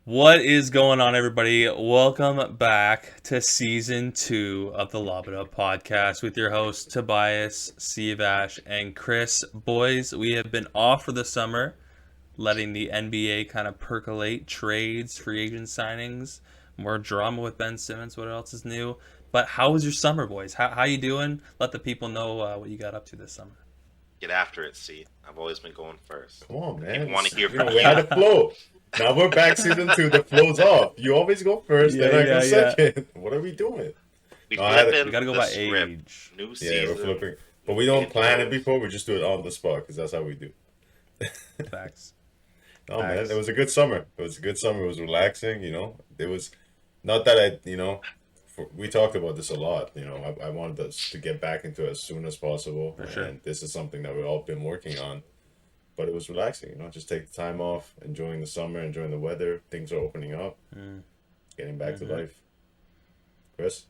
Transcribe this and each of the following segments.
What is going on, everybody? Welcome back to season 2 of the Lob It Up podcast with your hosts Tobias, Sivash, and Chris. Boys, we have been off for the summer, letting the NBA kind of percolate trades, free agent signings, more drama with Ben Simmons. What else is new? But how was your summer, boys? How you doing? Let the people know what you got up to this summer. Get after it, see. I've always been going first. Come on, man. People want to hear You from know, we had you. a flow. Now we're back season 2. The flow's off. You always go first, then I go second. What are we doing? We No, I had flipping We gotta go the by script. age. New Yeah, season. we're flipping. But we don't plan it before. We just do it on the spot because that's how we do. Facts. Oh, man. Facts. It was a good summer. It was a good summer. It was relaxing, you know. It was not that we talked about this a lot. You know, I wanted us to get back into it as soon as possible. For sure. And this is something that we've all been working on. But it was relaxing, you know, just take the time off, enjoying the summer, enjoying the weather. Things are opening up, getting back to life. Chris?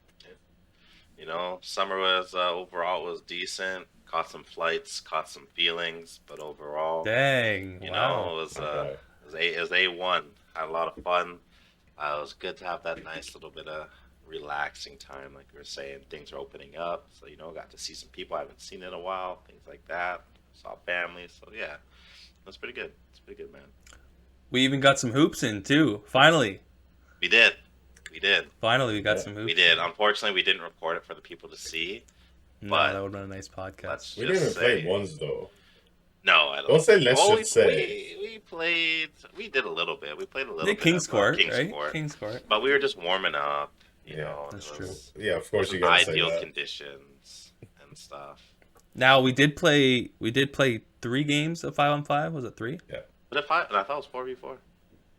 Summer was overall was decent. Caught some flights, caught some feelings, but overall, Dang. it Wow. was Okay. it was A1. Had a lot of fun. It was good to have that nice little bit of relaxing time, like we were saying. Things are opening up, so got to see some people I haven't seen in a while, things like that. Saw family, so yeah, that's pretty good. It's pretty good, man. We even got some hoops in too. Finally. We did, we did, Finally, we got Yeah. some hoops. we did. Unfortunately, we didn't record it for the people to see, No, but that would have been a nice podcast. let's We just didn't say play ones, though. no. I don't. Don't say let's Oh, just say. we played. We did a little bit. We played a little The bit King's of Court, King's right? Court, King's Court. but we were just warming up. You Yeah, know, that's it true. was, Yeah, of it course was you gotta say ideal that. conditions and stuff. Now we did play. We did play 3 games of 5-on-5. Was it 3? But if I thought it was 4v4.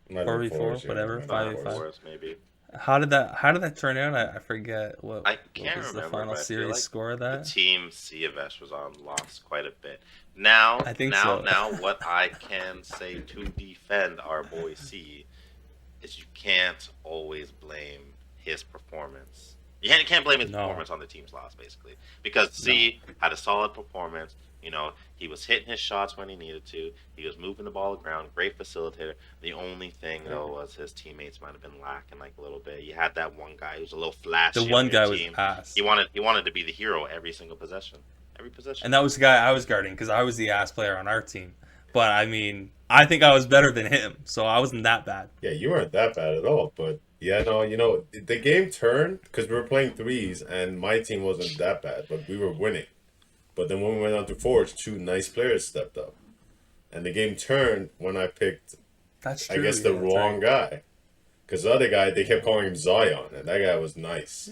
Might have 4v4, been fours, yeah. whatever, Might have 5v5. been fours. Fours, maybe. How did that turn out? I forget I can't was the remember, final but I feel series like score of the that. team Siavesh was on lost quite a bit. Now, I think now, so. now, what I can say to defend our boy C is you can't always blame his performance. You can't blame his No. performance on the team's loss, basically, because C had a solid performance. He was hitting his shots when he needed to. He was moving the ball around. Great facilitator. The only thing though was his teammates might have been lacking like a little bit. You had that one guy who was a little flashy. The one on your guy was team. ass, He wanted to be the hero every single possession. Every possession. and that was the guy I was guarding because I was the ass player on our team. But I mean, I think I was better than him, so I wasn't that bad. Yeah, you weren't that bad at all. But yeah, no, you know, the game turned because we were playing threes and my team wasn't that bad, but we were winning. But then when we went on to fours, 2 nice players stepped up. And the game turned when I picked, That's I true. guess, the yeah, that's wrong guy. Because the other guy, they kept calling him Zion, and that guy was nice.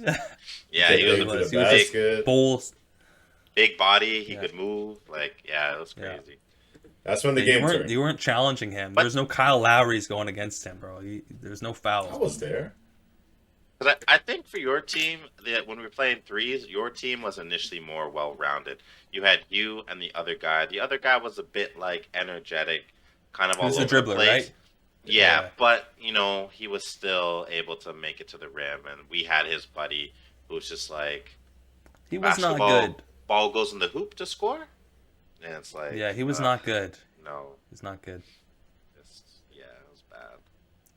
Yeah, Get he was into a the He was big, basket. Bull. big body. He Yeah. could move. Like, yeah, it was Yeah. crazy. That's when the You game weren't turned. you weren't challenging him. But- There's no Kyle Lowry's going against him, bro. There's no I fouls. was there. 'Cause I think for your team, when we were playing threes, your team was initially more well-rounded. You had you and the other guy. The other guy was a bit like energetic, kind of He all was over the dribbler, the place. right? Yeah, Yeah. but he was still able to make it to the rim, and we had his buddy who was just like He was not basketball. good. Ball goes in the hoop to score, and it's like Yeah, he was not good. No, He's not good. it was bad.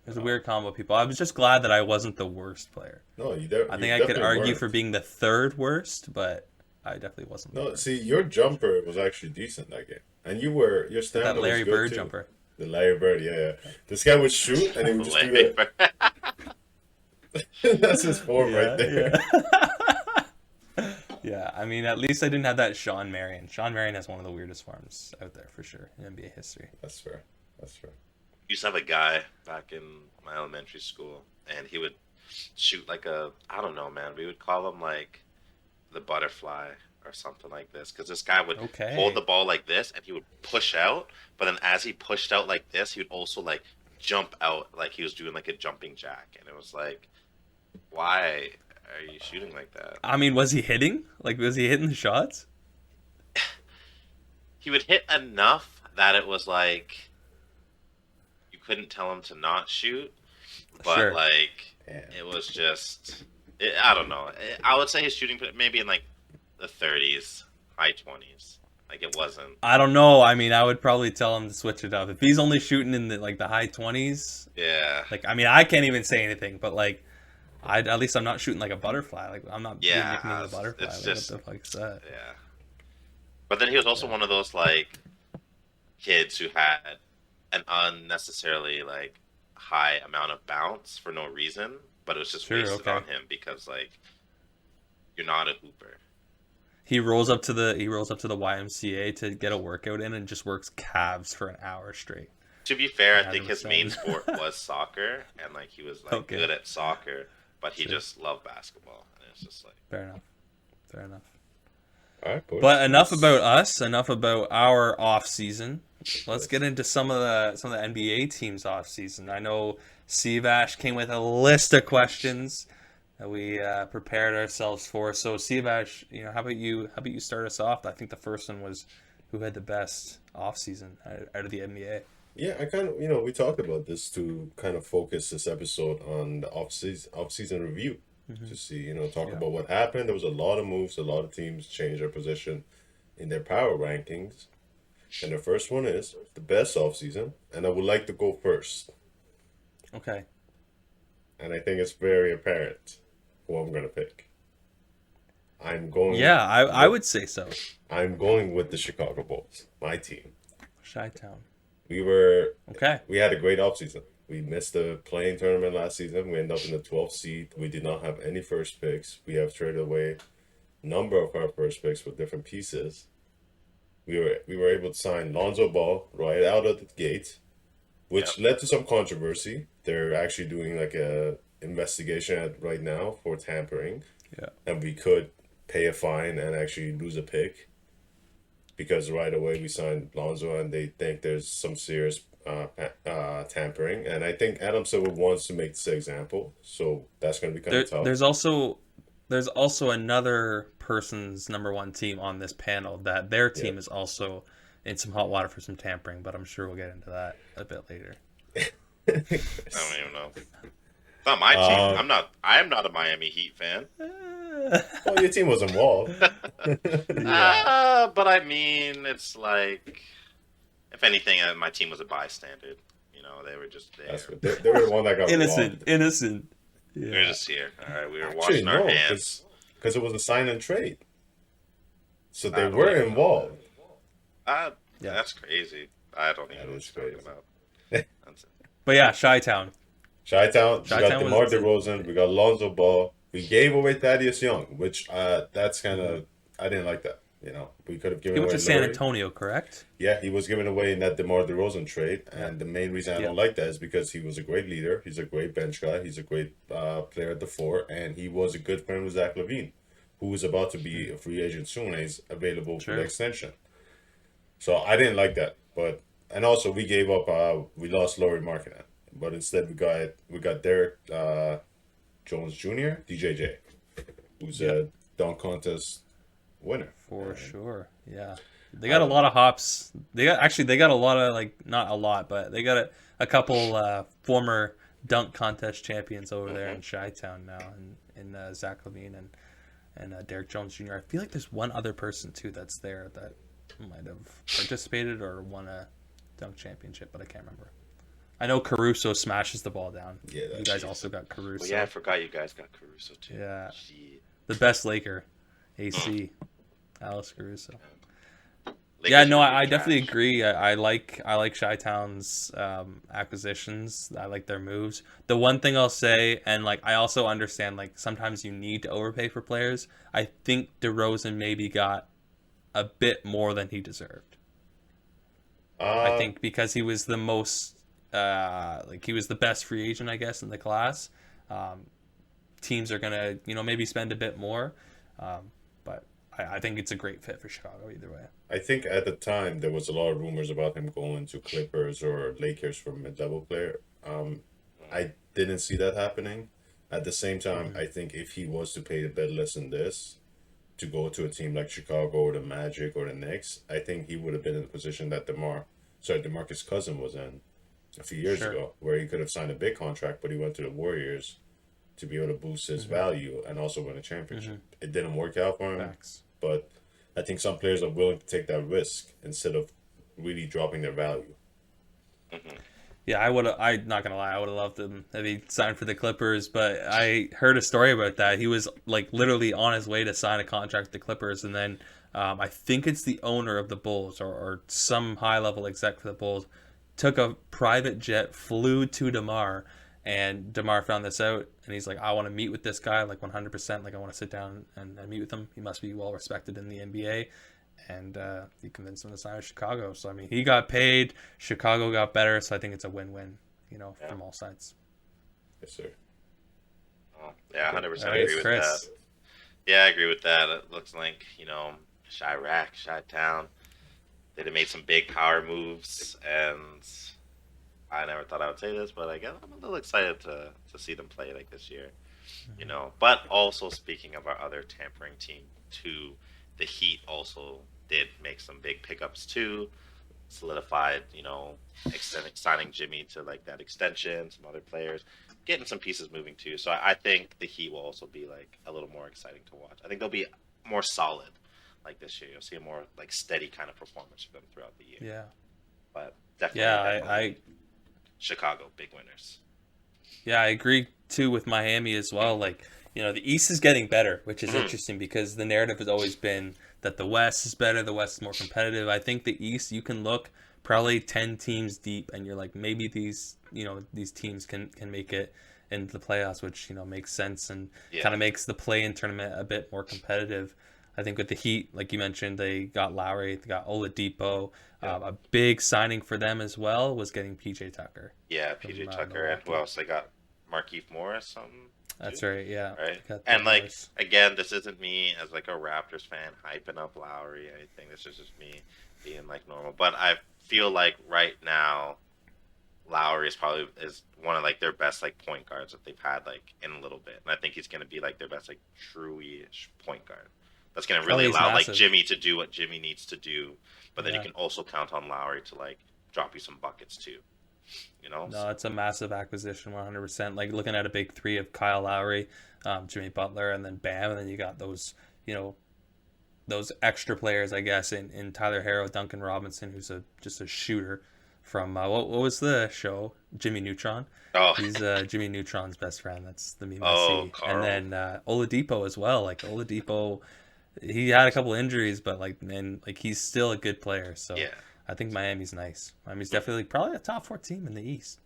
It was a weird combo of people. I was just glad that I wasn't the worst player. No, I think I could argue for being the 3rd worst, but I definitely wasn't. The No, worst. see, your jumper was actually decent that game. And your stamina That Larry was good Bird too. jumper. The Larry Bird, yeah. This guy would shoot and he would just do that. That's his form right there. Yeah. Yeah, I mean, at least I didn't have that Sean Marion. Sean Marion has one of the weirdest forms out there for sure in NBA history. That's fair. That's fair. Used to have a guy back in my elementary school, and he would shoot like I don't know, man. We would call him like the butterfly or something like this, because this guy would Okay. hold the ball like this, and he would push out. But then as he pushed out like this, he would also like jump out like he was doing like a jumping jack, and it was like, why are you shooting like that? I mean, was he hitting? Like, was he hitting the shots? He would hit enough that it was like you couldn't tell him to not shoot, but Sure. like Yeah. it was just I don't know. I would say his shooting maybe in like the 30s, high 20s. Like it wasn't. I don't know. I mean, I would probably tell him to switch it up. If he's only shooting in the high 20s, Yeah. like I mean, I can't even say anything, but like at least I'm not shooting like a butterfly. Like I'm not being nicknamed a butterfly. It's Like, just what the fuck is that? yeah. But then he was also one of those like kids who had an unnecessarily like high amount of bounce for no reason, but it was just Sure, wasted okay. on him because like you're not a hooper. He rolls up to the YMCA to get a workout in and just works calves for an hour straight. To be fair, I Had think him his a main son. sport was soccer, and like he was like Okay. good at soccer, but he Sure. just loved basketball, and it's just like Fair enough. Fair enough. All right, boys. But enough Let's- about us. Enough about our off season. Let's get into some of the NBA teams off season. I know Sivash came with a list of questions that we prepared ourselves for. So Sivash, how about you? How about you start us off? I think the first one was who had the best off season out of the NBA. Yeah, I kind of, we talked about this to kind of focus this episode on the off-season review to see, talk Yeah. about what happened. There was a lot of moves, a lot of teams changed their position in their power rankings. And the first one is the best off-season, and I would like to go first. Okay. And I think it's very apparent who I'm going to pick. I'm going Yeah, I would say so. I'm going with the Chicago Bulls, my team. Chi-Town. We Okay. had a great offseason. We missed the playing tournament last season. We ended up in the 12th seed. We did not have any first picks. We have traded away a number of our first picks with different pieces. We were able to sign Lonzo Ball right out of the gate, which led to some controversy. They're actually doing like a investigation right now for tampering, Yeah. and we could pay a fine and actually lose a pick because right away we signed Lonzo and they think there's some serious tampering. And I think Adam Silver wants to make this example, so that's going to be kind of tough. There's also another person's number one team on this panel that their team Yeah. is also in some hot water for some tampering, but I'm sure we'll get into that a bit later. I don't even know. It's not my team. I am not a Miami Heat fan. Well, your team was involved. But I mean, it's like, if anything, my team was a bystander. They were just there. That's what they were the one that got Innocent. robbed. We were Yeah. just here. All right, we were Actually, washing our no, hands. because it was a sign and trade. So I they don't were even know. involved. Yeah. That's crazy. I don't even That know what is you're talking crazy. about. That's it. But yeah, Chi-Town. Chi-Town, we got Chi-Town DeMar was- DeRozan, we got Lonzo Ball. We gave away Thaddeus Young, which that's kind of, I didn't like that. We could have given He went away to San Laurie. Antonio, correct? Yeah, he was given away in that DeMar DeRozan trade, and the main reason I Yeah. don't like that is because he was a great leader. He's a great bench guy. He's a great player at the four, and he was a good friend with Zach LaVine, who is about to be a free agent soon. And he's available for Sure. the extension. So I didn't like that, and also we gave up. We lost Laurie Markkinen, but instead we got Derek Jones Jr., DJJ, who's a dunk contest winner. For And sure. Yeah. They got a lot of hops. They got a lot of, like, not a lot, but they got a couple former dunk contest champions over there in Chi-Town now, and Zach LaVine and Derek Jones Jr. I feel like there's one other person too that's there that might have participated or won a dunk championship, but I can't remember. I know Caruso smashes the ball down. Yeah, You that's guys true. also got Caruso. Well, yeah, I forgot you guys got Caruso too. Yeah. Shit. The best Laker, AC, Alex Caruso. Lakers Yeah, no, are I really definitely trash. agree. I like Chi-Town's acquisitions. I like their moves. The one thing I'll say, and like I also understand, like sometimes you need to overpay for players. I think DeRozan maybe got a bit more than he deserved. I think because he was the most, he was the best free agent, I guess, in the class. Teams are gonna, maybe spend a bit more, but I think it's a great fit for Chicago either way. I think at the time there was a lot of rumors about him going to Clippers or Lakers for a mid-level player. I didn't see that happening. At the same time, I think if he was to pay a bit less than this to go to a team like Chicago or the Magic or the Knicks, I think he would have been in the position that DeMarcus Cousins was in a few years Sure. ago, where he could have signed a big contract, but he went to the Warriors to be able to boost his value and also win a championship. It didn't work out for him. Facts. But I think some players are willing to take that risk instead of really dropping their value. Hmm. Yeah, I'm not gonna lie, I would have loved him if he signed for the Clippers. But I heard a story about that. He was like literally on his way to sign a contract with the Clippers, and then I think it's the owner of the Bulls or some high level exec for the Bulls took a private jet, flew to Demar, and Demar found this out, and he's like, I want to meet with this guy like 100%. Like I want to sit down and meet with him. He must be well respected in the NBA, and he convinced him to sign with Chicago. So I mean, he got paid, Chicago got better. So I think it's a win-win, Yeah. from all sides. Yes, sir. Oh, yeah, All 100% right, agree with that. Chris. Yeah, I agree with that. It looks like, Chirac, Chi-Town, they'd have made some big power moves, and I never thought I would say this, but I guess I'm a little excited to see them play like this year. But also speaking of our other tampering team too, the Heat also did make some big pickups too, solidified, extending signing Jimmy to like that extension, some other players, getting some pieces moving too. So I think the Heat will also be like a little more exciting to watch. I think they'll be more solid like this year. You'll see a more like steady kind of performance from them throughout the year. Yeah, But definitely, yeah, definitely Chicago big winners. I agree too with Miami as well. Like, the East is getting better, which is Mhm. interesting because the narrative has always been that the West is better, the West is more competitive. I think the East, you can look probably 10 teams deep and you're like, maybe these teams can make it into the playoffs, which, makes sense and kind Yeah, of makes the play-in tournament a bit more competitive. I think with the Heat, like you mentioned, they got Lowry, they got Oladipo. yeah, A big signing for them as well was getting PJ Tucker yeah. from PJ Tucker and who Milwaukee. else? They got Markieff Morris, something That's too, right. Yeah, right? got the And like Morris. again, this isn't me as like a Raptors fan hyping up Lowry or anything. This is just me being like normal. But I feel like right now Lowry is one of like their best like point guards that they've had like in a little bit, and I think he's gonna be like their best like true-ish point guard. That's gonna Oh, really he's allow like massive. Jimmy to do what Jimmy needs to do, but then you Yeah. can also count on Lowry to like drop you some buckets too. No, it's a massive acquisition, 100%. Like looking at a big three of Kyle Lowry, Jimmy Butler, and then Bam, and then you got you know, those extra players, I guess, in Tyler Harrow, Duncan Robinson, who's just a shooter from what was the show? Jimmy Neutron. Oh, He's Jimmy Neutron's best friend. That's the meme I oh, see. And Carl. then Oladipo as well. Like Oladipo, he had a couple injuries, but like man, like he's still a good player. So Yeah. I think Miami's nice. Miami's definitely probably a top four team in the East.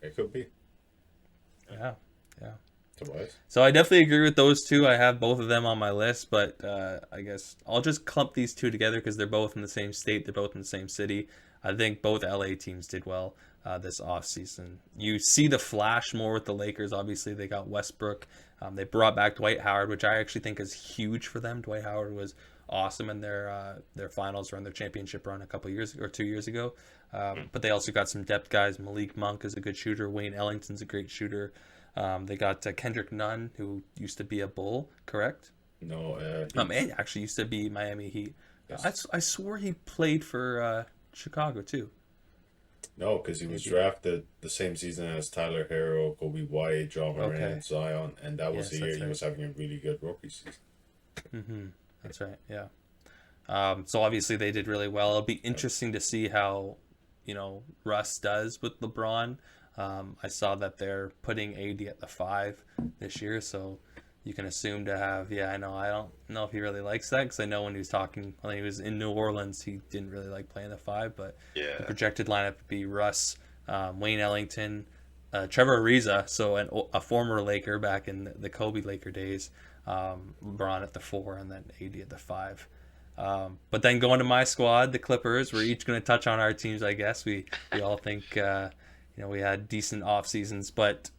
It could be. Yeah, yeah. Tobias. So I definitely agree with those two. I have both of them on my list, but I guess I'll just clump these two together because they're both in the same state. They're both in the same city. I think both LA teams did well this offseason. You see the flash more with the Lakers. Obviously, they got Westbrook. They brought back Dwight Howard, which I actually think is huge for them. Dwight Howard was awesome in their finals run, their championship run a couple years or 2 years ago. But they also got some depth guys. Malik Monk is a good shooter. Wayne Ellington's a great shooter. They got Kendrick Nunn, who used to be a Bull, correct? No, And actually used to be Miami Heat. yes. I swore he played for Chicago too. No, because he was Maybe. drafted the same season as Tyler Hero, Kobe White, John Moran, Okay. Zion, and that was Yes, the year that's he right. was having a really good rookie season. That's right. Yeah. So obviously they did really well. It'll be interesting to see how, Russ does with LeBron. I saw that they're putting AD at the 5 this year, so you can assume to have. Yeah, I know. I don't know if he really likes that because I know when he was talking when he was in New Orleans, he didn't really like playing the 5. But the Yeah. projected lineup would be Russ, Wayne Ellington, Trevor Ariza, so a former Laker back in the Kobe Laker days. LeBron at the 4, and then AD at the 5. But then going to my squad, the Clippers, we're each going to touch on our teams, I guess. We all think we had decent off seasons, but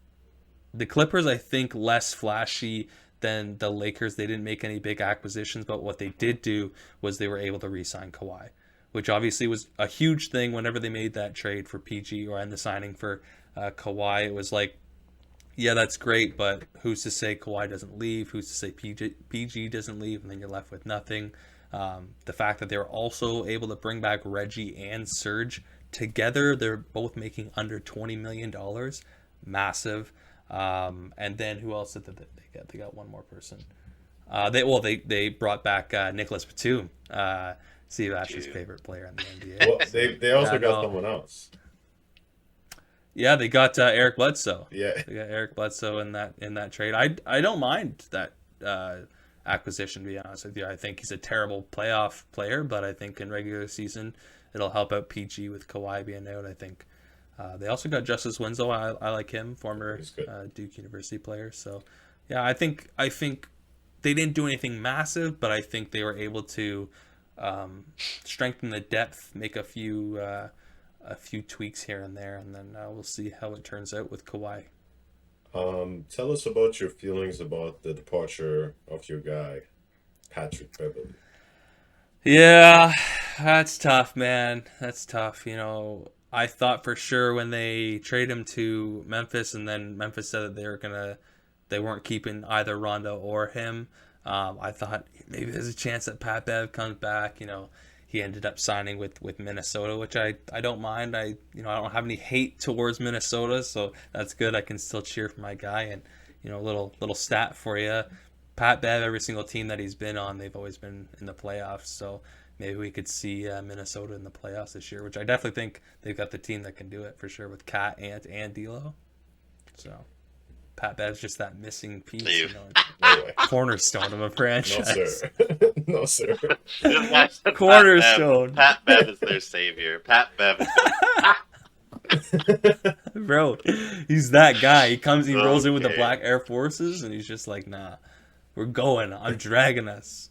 the Clippers, I think, less flashy than the Lakers. They didn't make any big acquisitions, but what they did do was they were able to re-sign Kawhi, which obviously was a huge thing whenever they made that trade for PG or in the signing for Kawhi. It was like, yeah, that's great, but who's to say Kawhi doesn't leave? Who's to say PG doesn't leave? And then you're left with nothing. The fact that they were also able to bring back Reggie and Serge together, they're both making under $20 million, massive. And then who else did they get? They got one more person. They brought back Nicholas Batum, Steve Ash's Dude. favorite player in the NBA. Well, they also Yeah, got no. someone else. Yeah, they got Eric Bledsoe. Yeah, They got Eric Bledsoe in that trade. I don't mind that acquisition. To be honest with you, I think he's a terrible playoff player, but I think in regular season it'll help out PG with Kawhi being out. I think they also got Justice Winslow. I like him, former he's good. Duke University player. So yeah, I think they didn't do anything massive, but I think they were able to strengthen the depth, make a few tweaks here and there, and then we'll see how it turns out with Kawhi. Tell us about your feelings about the departure of your guy, Patrick Beverly. Yeah, that's tough, man. That's tough. I thought for sure when they trade him to Memphis, and then Memphis said that they weren't keeping either Rondo or him. I thought maybe there's a chance that Pat Bev comes back. He ended up signing with Minnesota, which I don't mind. I don't have any hate towards Minnesota, so that's good. I can still cheer for my guy. And little stat for you. Pat Bev, every single team that he's been on, they've always been in the playoffs. So maybe we could see Minnesota in the playoffs this year, which I definitely think they've got the team that can do it for sure with Cat, Ant, and D'Lo. So Pat Bev's just that missing piece, Leave. No way. cornerstone of a No, franchise. sir. No, sir. Just watch the Cornerstone. Pat Bev is their savior. Pat Bev is Bro, he's that guy. He rolls in with the Okay. black Air Forces, and he's just like, nah, we're going. I'm dragging us.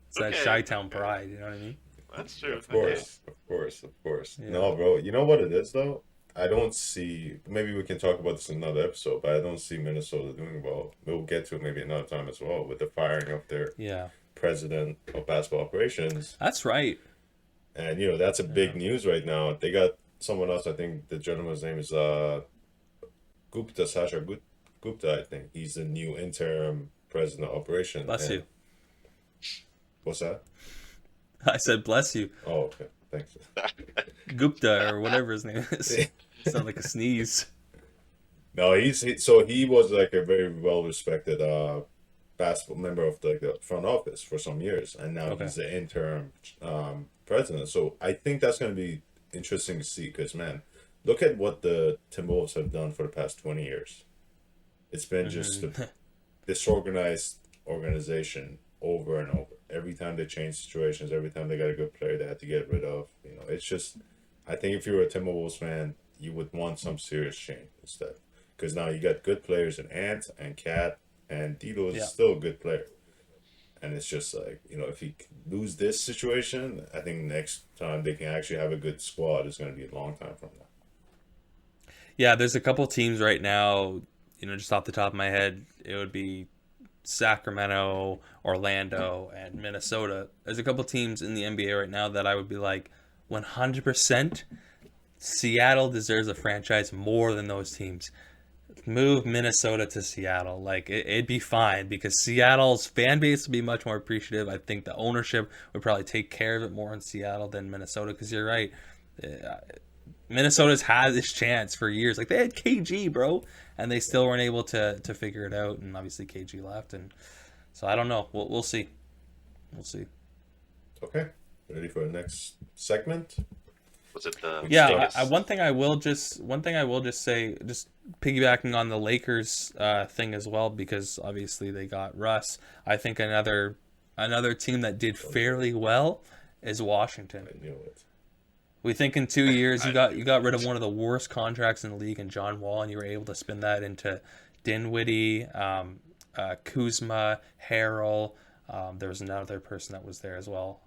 It's that Okay. Chi-Town pride, you know what I mean? That's true. Of course, of course, of course. Yeah. No, bro. You know what it is though? I don't see. Maybe we can talk about this in another episode, but I don't see Minnesota doing well. We'll get to it maybe another time as well with the firing of their Yeah, president of basketball operations, that's right. and that's a big news right now. They got someone else. I think the gentleman's name is Gupta, Gupta. I think he's the new interim president of operations. Bless and- you. What's that? I said bless you. Oh, okay. Thanks. Gupta or whatever his name is. Sound like a sneeze. No, so he was like a very well respected basketball member of the front office for some years, and now Okay. he's the interim president. So I think that's going to be interesting to see because man, look at what the Timberwolves have done for the past 20 years. It's been just a disorganized organization over and over. Every time they change situations, every time they got a good player they had to get rid of. It's just. I think if you were a Timberwolves fan, you would want some serious change instead. Because now you got good players in Ant and Cat, and D'Lo is Yeah. still a good player. And it's just like, if you lose this situation, I think next time they can actually have a good squad is going to be a long time from now. Yeah, there's a couple teams right now, just off the top of my head, it would be Sacramento, Orlando, and Minnesota. There's a couple teams in the NBA right now that I would be like, 100%, Seattle deserves a franchise more than those teams. Move Minnesota to Seattle. Like, it'd be fine because Seattle's fan base would be much more appreciative. I think the ownership would probably take care of it more in Seattle than Minnesota because you're right. Minnesota's had this chance for years. Like, they had KG, bro, and they still weren't able to figure it out. And obviously KG left. And so I don't know. We'll see. We'll see. Okay. Ready for the next segment? Was it the Yeah, one thing I will just say, just piggybacking on the Lakers thing as well, because obviously they got Russ. I think another team that did fairly well is Washington. I knew it. We think in 2 years you got rid of one of the worst contracts in the league in John Wall, and you were able to spin that into Dinwiddie, Kuzma, Harrell. There was another person that was there as well.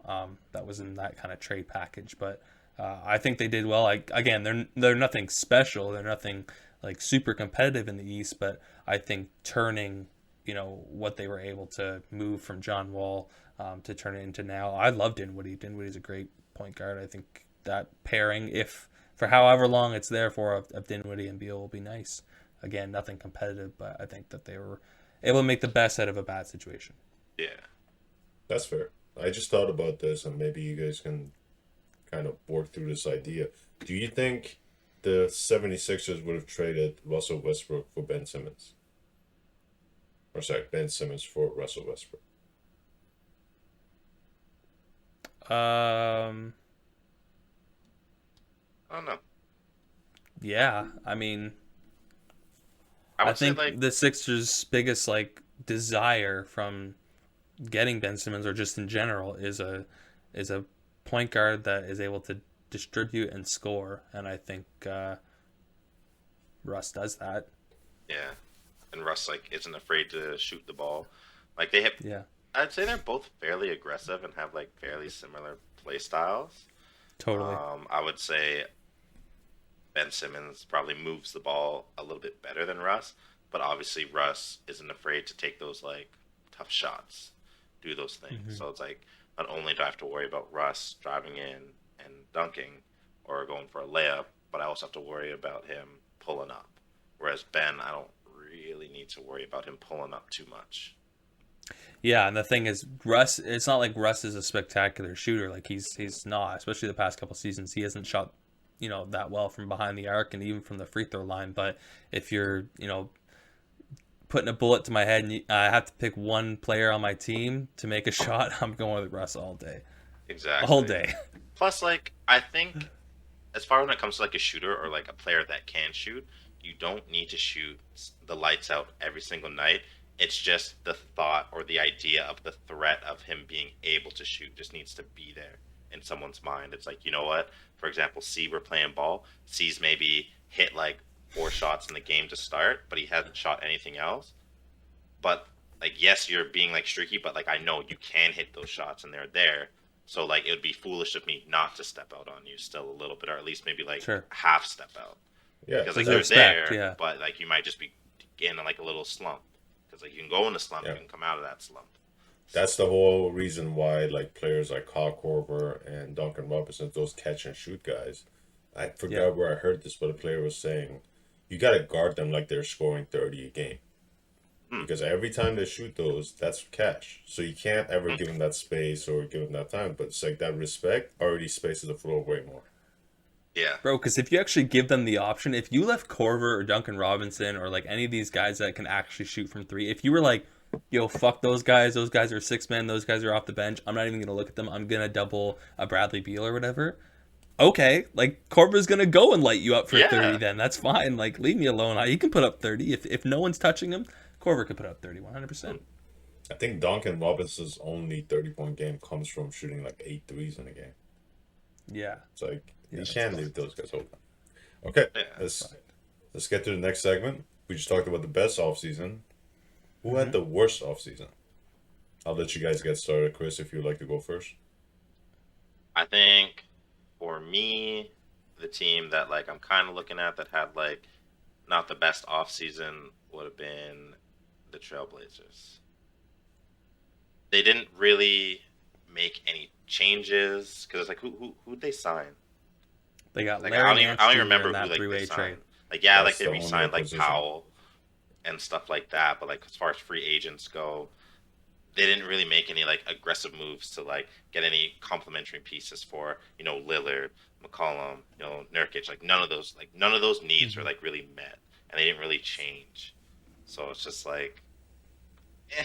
That was in that kind of trade package, but I think they did well. Again, they're nothing special. They're nothing like super competitive in the East, but I think turning what they were able to move from John Wall to turn it into now. I love Dinwiddie. Dinwiddie's a great point guard. I think that pairing, if for however long it's there for, of Dinwiddie and Beal will be nice. Again, nothing competitive, but I think that they were able to make the best out of a bad situation. Yeah. That's fair. I just thought about this, and maybe you guys can kind of work through this idea. Do you think the 76ers would have traded Russell Westbrook for Ben Simmons? Or sorry, Ben Simmons for Russell Westbrook. Um, I don't know. yeah, I mean, I I would say think like the Sixers' biggest like desire from getting Ben Simmons or just in general is a point guard that is able to distribute and score, and I think Russ does that. yeah, and Russ like isn't afraid to shoot the ball. Like they have, Yeah, I'd say they're both fairly aggressive and have like fairly similar play styles. totally. I would say Ben Simmons probably moves the ball a little bit better than Russ, but obviously Russ isn't afraid to take those like tough shots, do those things. Hmm. So it's like not only do I have to worry about Russ driving in and dunking or going for a layup, but I also have to worry about him pulling up. Whereas Ben, I don't really need to worry about him pulling up too much. Yeah, and the thing is, Russ. It's not like Russ is a spectacular shooter. Like he's not. Especially the past couple seasons, he hasn't shot, that well from behind the arc and even from the free throw line. But if you're, putting a bullet to my head and I have to pick one player on my team to make a shot, I'm going with Russ all day, all Exactly. day. Plus, like I think as far when it comes to like a shooter or like a player that can shoot, you don't need to shoot the lights out every single night. It's just the thought or the idea of the threat of him being able to shoot just needs to be there in someone's mind. It's like, you know what? For example, C, we're playing ball. C's maybe hit like 4 shots in the game to start, but he hasn't shot anything else. But like, yes, you're being like streaky, but like I know you can hit those shots and they're there. So like it would be foolish of me not to step out on you still a little bit, or at least maybe like Sure, half step out Yeah, because like there's a they're respect. there, Yeah, but like you might just be in like a little slump because like you can go in a slump, you yeah. can come out of that slump. That's the whole reason why like players like Kyle Korver and Duncan Robinson, those catch and shoot guys. I yeah. forgot where I heard this, but a player was saying you gotta guard them like they're scoring 30 a game. Hmm. Because every time they shoot those, that's catch. So you can't ever Hmm. give them that space or give them that time. But it's like that respect already spaces the floor way more. Yeah, Bro, because if you actually give them the option, if you left Corver or Duncan Robinson or like any of these guys that can actually shoot from three, if you were like, yo, fuck those guys are six men, those guys are off the bench, I'm not even gonna look at them, I'm gonna double a Bradley Beal or whatever. Okay, like Corver's gonna go and light you up for 30 yeah, then. That's fine. Like leave me alone. He can put up 30. If no one's touching him, Corver could put up 30 100%. I think Duncan Robinson's only 30-point game comes from shooting like 8 threes in a game. Yeah. It's like Yeah, you that's can't tough. leave those guys open. Okay, yeah. let's get to the next segment. We just talked about the best offseason. Who Mm-hmm. had the worst offseason? I'll let you guys get started, Chris, if you'd like to go first. I think for me, the team that like I'm kind of looking at that had like not the best off season would have been the Trailblazers. They didn't really make any changes because it's like who'd they sign? They got Like Larry I Nance don't even Jr. remember in who that like they three-way signed. trade. Like yeah, like That's they the only re-signed like acquisition. Powell and stuff like that. But like as far as free agents go, they didn't really make any like aggressive moves to like get any complementary pieces for Lillard, McCollum, Nurkic. Like none of those needs were Mhm. like really met, and they didn't really change. So it's just like, eh,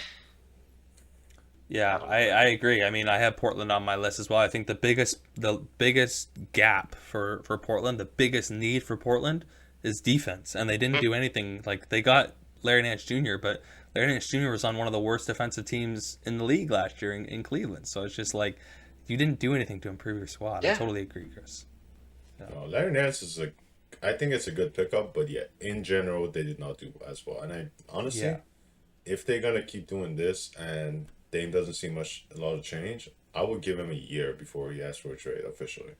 Yeah, I don't know. I agree. I mean, I have Portland on my list as well. I think the biggest gap for Portland, the biggest need for Portland is defense, and they didn't Hmm, do anything. Like they got Larry Nance Jr., but Larry Nance Jr. was on one of the worst defensive teams in the league last year in Cleveland. So it's just like you didn't do anything to improve your squad. I yeah, totally agree, Chris. Yeah. Larry Nance is like, I think it's a good pickup, but yeah, in general, they did not do as well. And I honestly, Yeah. if they're gonna keep doing this and Dame doesn't see a lot of change, I would give him a year before he asks for a trade officially.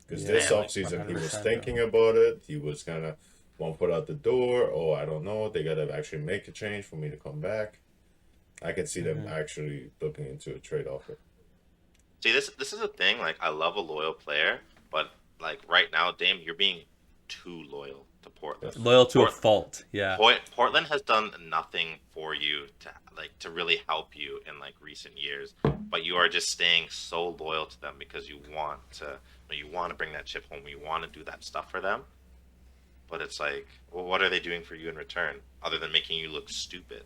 Because Yeah. this man, like offseason, he was 100%, bro. thinking about it. He was gonna one foot out the door. Oh, I don't know. They gotta actually make a change for me to come back. I can see them Hmm. actually looking into a trade offer. see this is a thing. Like I love a loyal player, but like right now, Dame, you're being too loyal to Portland. Yes. Loyal to a Port, fault. Yeah. Portland has done nothing for you to really help you in like recent years, but you are just staying so loyal to them because you want to bring that chip home, you want to do that stuff for them. But it's like, well, what are they doing for you in return other than making you look stupid?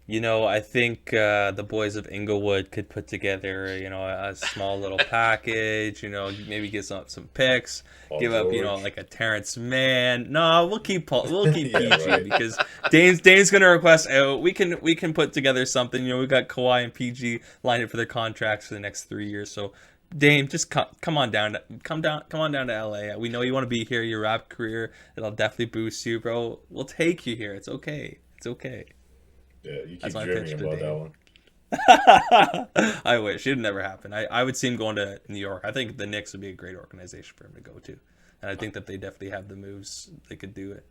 I think the boys of Inglewood could put together, a small little package. Maybe get some picks, Paul give up, George. like a Terrence Mann. No, we'll keep Yeah, PG right. because Dane's gonna request out. We can put together something. We got Kawhi and PG lined up for their contracts for the next 3 years. So Dame, just come on down, come on down to LA. We know you want to be here. Your rap career, it'll definitely boost you, bro. We'll take you here. It's okay. It's okay. Yeah, you keep That's my dreaming pitch to about that Dame. one. I wish it'd never happen. I would see him going to New York. I think the Knicks would be a great organization for him to go to, and I think that they definitely have the moves. They could do it.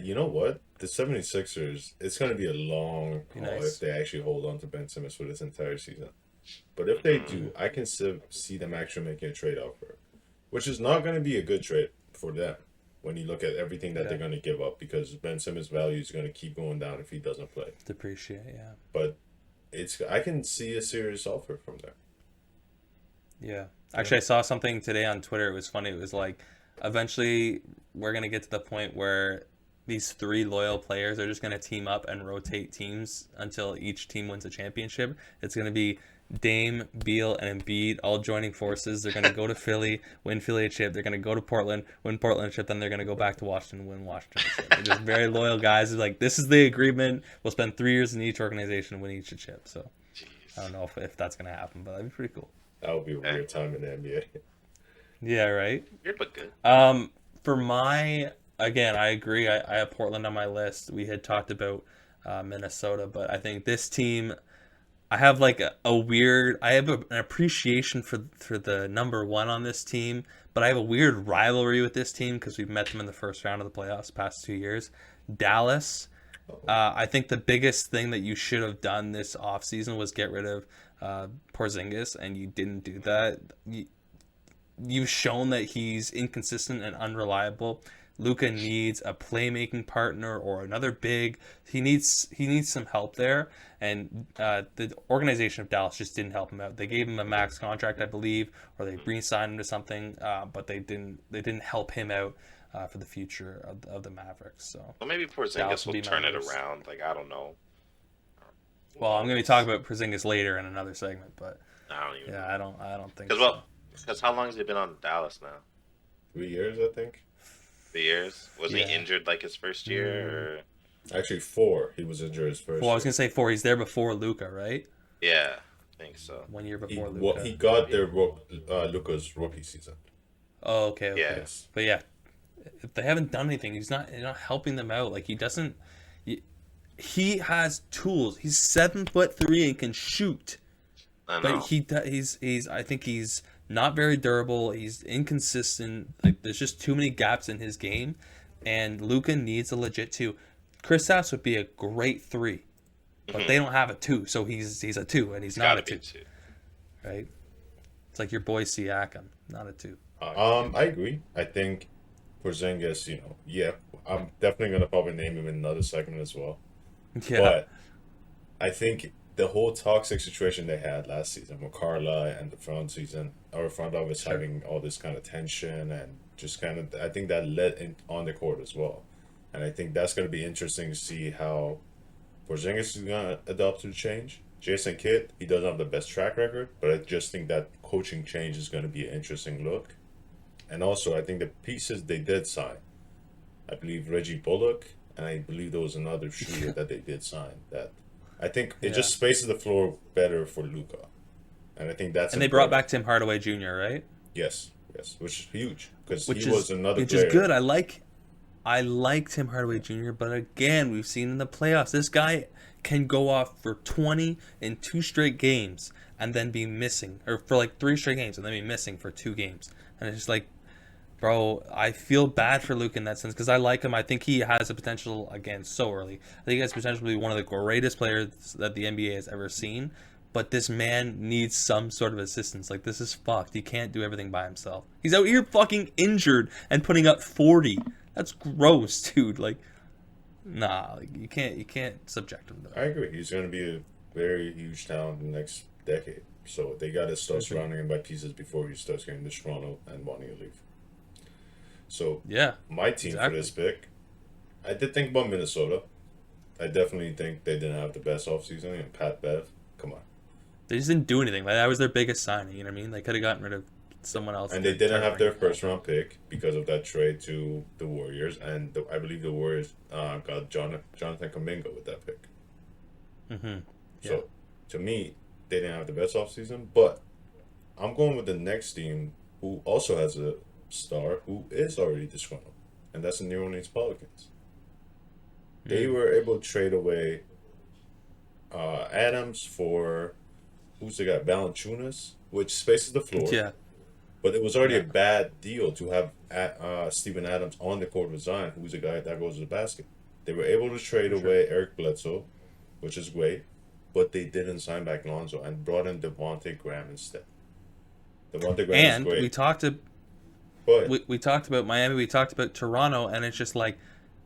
You know what? The 76ers, it's going to be a long Be haul nice. if they actually hold on to Ben Simmons for this entire season. But if they Mm. do, I can still see them actually making a trade offer, which is not going to be a good trade for them when you look at everything that Yeah. they're going to give up because Ben Simmons' value is going to keep going down if he doesn't play. Depreciate, yeah, But I can see a serious offer from there. yeah. Actually, I saw something today on Twitter. It was funny. It was like, eventually, we're gonna get to the point where these three loyal players are just gonna team up and rotate teams until each team wins a championship. It's gonna be Dame, Beal, and Embiid all joining forces. They're gonna go to Philly, win Philly a chip. They're gonna go to Portland, win Portland a chip. Then they're gonna go back to Washington, win Washington a chip. They're just very loyal guys. They're like, this is the agreement. We'll spend 3 years in each organization and win each a chip. So I don't Jeez. know if that's gonna happen, but that'd be pretty cool. That would be a Hey, weird time in the NBA. Yeah, right. weird but good. For my again, I agree. I have Portland on my list. We had talked about Minnesota, but I think this team, I have like a weird. I have an appreciation for the number one on this team, but I have a weird rivalry with this team because we've met them in the first round of the playoffs the past 2 years. Dallas. I think the biggest thing that you should have done this offseason was get rid of Porzingis, and you didn't do that. You've shown that he's inconsistent and unreliable. Luca needs a playmaking partner or another big. He needs some help there, and the organization of Dallas just didn't help him out. They gave him a max contract, I believe, or they re-signed him to something, but they didn't help him out for the future of the Mavericks. So Well, maybe Dallas Porzingis would will be my turn it list. around. Like I don't know. Who Well, I'm going to be knows? talking about Porzingis later in another segment, but I don't even yeah, know. I don't think Because so. how long has he been on Dallas now? 3 years, I think. 3 years. Was he Yeah. injured like his first year? Or... Actually, 4. He was injured his first Well, I was year. gonna say four. He's there before Luca, right? Yeah, I think so. 1 year He, before what, Luca. he got their Luca's rookie season. Oh, okay, okay. Yeah. Yes. But yeah, if they haven't done anything, he's not helping them out. Like he has tools. He's 7'3" and can shoot. I But know. he's I think he's not very durable. He's inconsistent. Like there's just too many gaps in his game, and Luca needs a legit two. Kristaps would be a great three, but they don't have a two, so he's a two, and he's He's not got a to be two, too. right? It's like your boy Siakam, not a two. I agree. I think Porzingis, yeah, I'm definitely gonna probably name him in another segment as well. Yeah, But I think the whole toxic situation they had last season with Carla and the front office Sure. having all this kind of tension and just kind of, I think that led in on the court as well. And I think that's going to be interesting to see how Porzingis is going to adapt to the change. Jason Kidd, he doesn't have the best track record, but I just think that coaching change is going to be an interesting look. And also, I think the pieces they did sign, I believe Reggie Bullock, and I believe there was another shooter that they did sign. That I think it just spaces the floor better for Luca, and I think that's and they brought important. back Tim Hardaway Jr., right? Yes, which is huge because Which he is was another which player. is good. I like Tim Hardaway Jr., but again, we've seen in the playoffs this guy can go off for 20 in 2 straight games and then be missing, or for like 3 straight games and then be missing for 2 games, and it's just like, bro, I feel bad for Luke in that sense because I like him. I think he has the potential, again, so early. I think he has potential to be one of the greatest players that the NBA has ever seen. But this man needs some sort of assistance. Like, this is fucked. He can't do everything by himself. He's out here fucking injured and putting up 40. That's gross, dude. Like, nah, like, you can't subject him to I that. agree. He's going to be a very huge talent in the next decade. So they got to start surrounding him by pieces before he starts getting disgruntled and wanting to leave. So Yeah, my team exactly. for this pick, I did think about Minnesota. I definitely think they didn't have the best offseason. And Pat Bev, come on. They just didn't do anything. Like that was their biggest signing. You know what I mean? They could have gotten rid of someone else. And to they didn't try to have bring their in first Caldwell. round pick because of that trade to the Warriors. And I believe the Warriors got Jonathan Kuminga with that pick. Mm-hmm. So, to me, they didn't have the best offseason. But I'm going with the next team who also has a star who is already disgruntled. And that's the New Orleans Pelicans. They were able to trade away Adams for, who's the guy? Valanciunas, which spaces the floor. Yeah. But it was already Yeah. a bad deal to have Steven Adams on the court with Zion, who's a guy that goes to the basket. They were able to trade away Eric Bledsoe, which is great, but they didn't sign back Lonzo and brought in Devontae Graham instead. Devontae Graham And is great. we talked about Miami, we talked about Toronto, and it's just like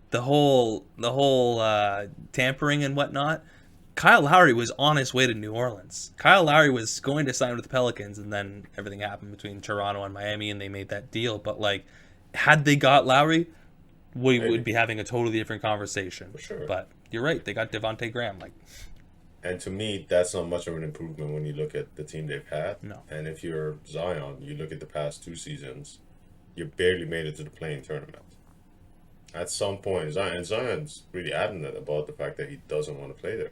the whole tampering and whatnot. Kyle Lowry was on his way to New Orleans. Kyle Lowry was going to sign with the Pelicans, and then everything happened between Toronto and Miami, and they made that deal. But like, had they got Lowry, we Maybe. would be having a totally different conversation. For sure. But you're right, they got Devontae Graham. Like, And to me, that's not much of an improvement when you look at the team they've had. No. And if you're Zion, you look at the past 2 seasons, you barely made it to the playing tournament. At some point, Zion's really adamant about the fact that he doesn't want to play there.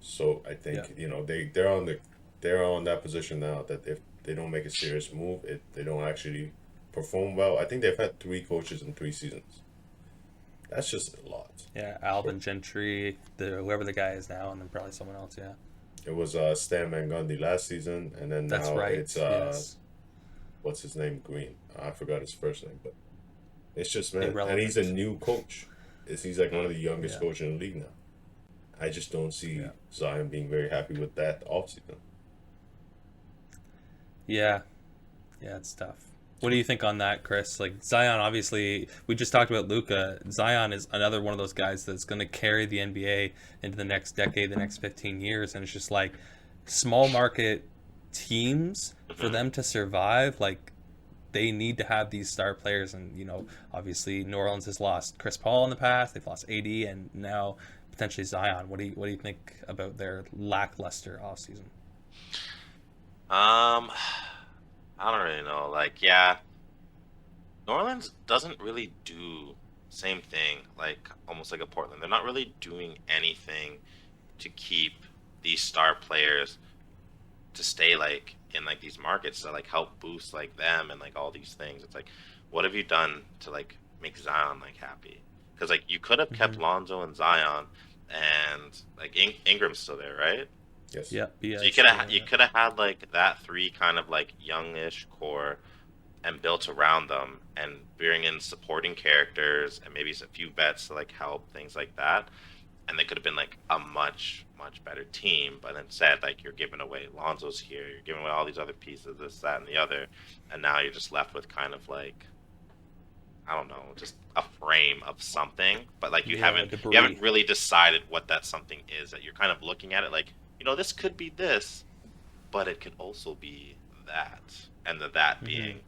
So I think they're on that position now that if they don't make a serious move, they don't actually perform well. I think they've had 3 coaches in 3 seasons. That's just a lot. yeah, Alvin Gentry, whoever the guy is now, and then probably someone else. Yeah, It was Stan Van Gundy last season, and then that's now right. it's Yes. what's his name? Green. I forgot his first name, but it's just man, and Irrelevant. he's a new coach. He's like one of the youngest Yeah. coaches in the league now. I just don't see Yeah. Zion being very happy with that offseason. Yeah, it's tough. What do you think on that, Chris? Like Zion, obviously, we just talked about Luka. Zion is another one of those guys that's going to carry the NBA into the next decade, the next 15 years, and it's just like small market teams for them to survive. Like they need to have these star players, and obviously, New Orleans has lost Chris Paul in the past. They've lost AD, and now potentially Zion. What do you think about their lackluster offseason? I don't really know. Like, yeah, New Orleans doesn't really do same thing, like almost like a Portland. They're not really doing anything to keep these star players to stay like in like these markets to like help boost like them and like all these things. It's like, what have you done to like make Zion like happy? Because like you could have kept Lonzo and Zion, and like Ingram's still there, right? Yes. Yeah, yeah. So you could have had like that 3 kind of like youngish core and built around them and bring in supporting characters and maybe a few vets to like help things like that, and they could have been like a much better team. But instead, like you're giving away Lonzo's here, you're giving away all these other pieces, this, that, and the other, and now you're just left with kind of like, I don't know, just a frame of something, but like you haven't really decided what that something is. That you're kind of looking at it like, this could be this, but it could also be that, and that being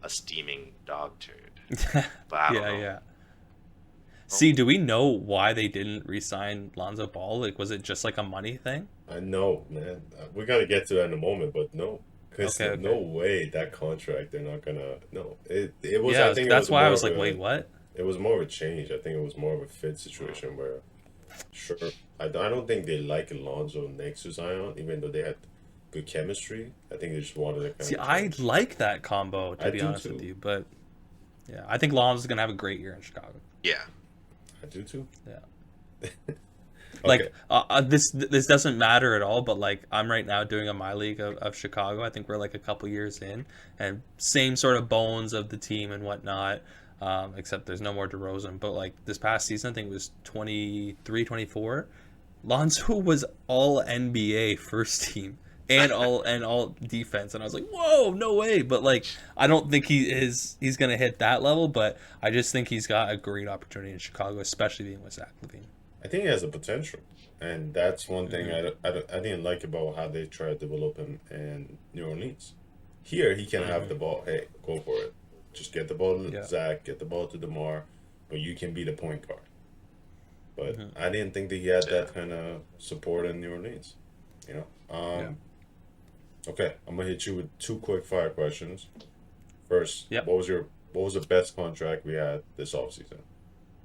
a steaming dog turd. But I don't know. Yeah. See, do we know why they didn't re-sign Lonzo Ball? Like, was it just like a money thing? I know, man. We got to get to that in a moment, but no. Because Okay. no way that contract, they're not going to. No. It was, Yeah, I think that's why I was more like, of a- wait, what? It was more of a change. I think it was more of a fit situation where, sure, I don't think they like Alonzo next to Zion, even though they had good chemistry. I think they just wanted to kind See, of I change. like that combo, to I be do honest too. with you, but yeah, I think Lonzo's gonna have a great year in Chicago. Yeah. I do too. Yeah. Okay. Like this doesn't matter at all, but like I'm right now doing a my league of Chicago. I think we're like a couple years in, and same sort of bones of the team and whatnot, except there's no more DeRozan. But like this past season, I think it was 23, 24. Lonzo was all NBA first team and all defense, and I was like, whoa, no way. But like I don't think he's gonna hit that level, but I just think he's got a great opportunity in Chicago, especially being with Zach LaVine. I think he has a potential, and that's one thing I didn't like about how they try to develop him in New Orleans. Here, he can have the ball. Hey, go for it. Just get the ball to Zach, get the ball to DeMar, but you can be the point guard. but Mhm. I didn't think that he had that kind of support in New Orleans. You know. Yeah. Okay, I'm gonna hit you with two quick fire questions. First, Yep. what was the best contract we had this offseason?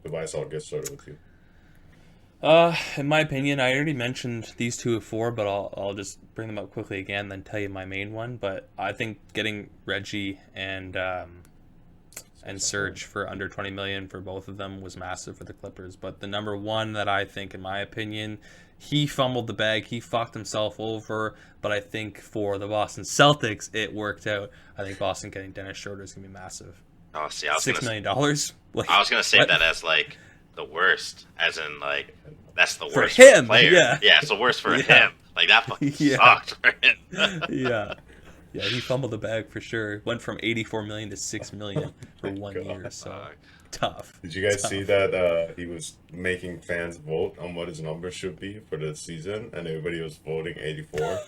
Tobias, I'll get started with you. In my opinion, I already mentioned these two before, but I'll just bring them up quickly again, then tell you my main one. But I think getting Reggie and Serge for under 20 million for both of them was massive for the Clippers. But the number one that I think, in my opinion, he fumbled the bag, he fucked himself over. But I think for the Boston Celtics, it worked out. I think Boston getting Dennis Schroeder is gonna be massive. Oh, see, $6 million, like I was gonna say what? that as like the worst, as in like that's the For worst him, for the player. yeah. Yeah, it's the worst for Yeah. him. Like that fucking Yeah. sucked for him. Yeah. Yeah, he fumbled the bag for sure. Went from 84 million to 6 million for my 1 God. year. So Fuck. tough. Did you guys Tough. see that he was making fans vote on what his number should be for the season, and everybody was voting 84?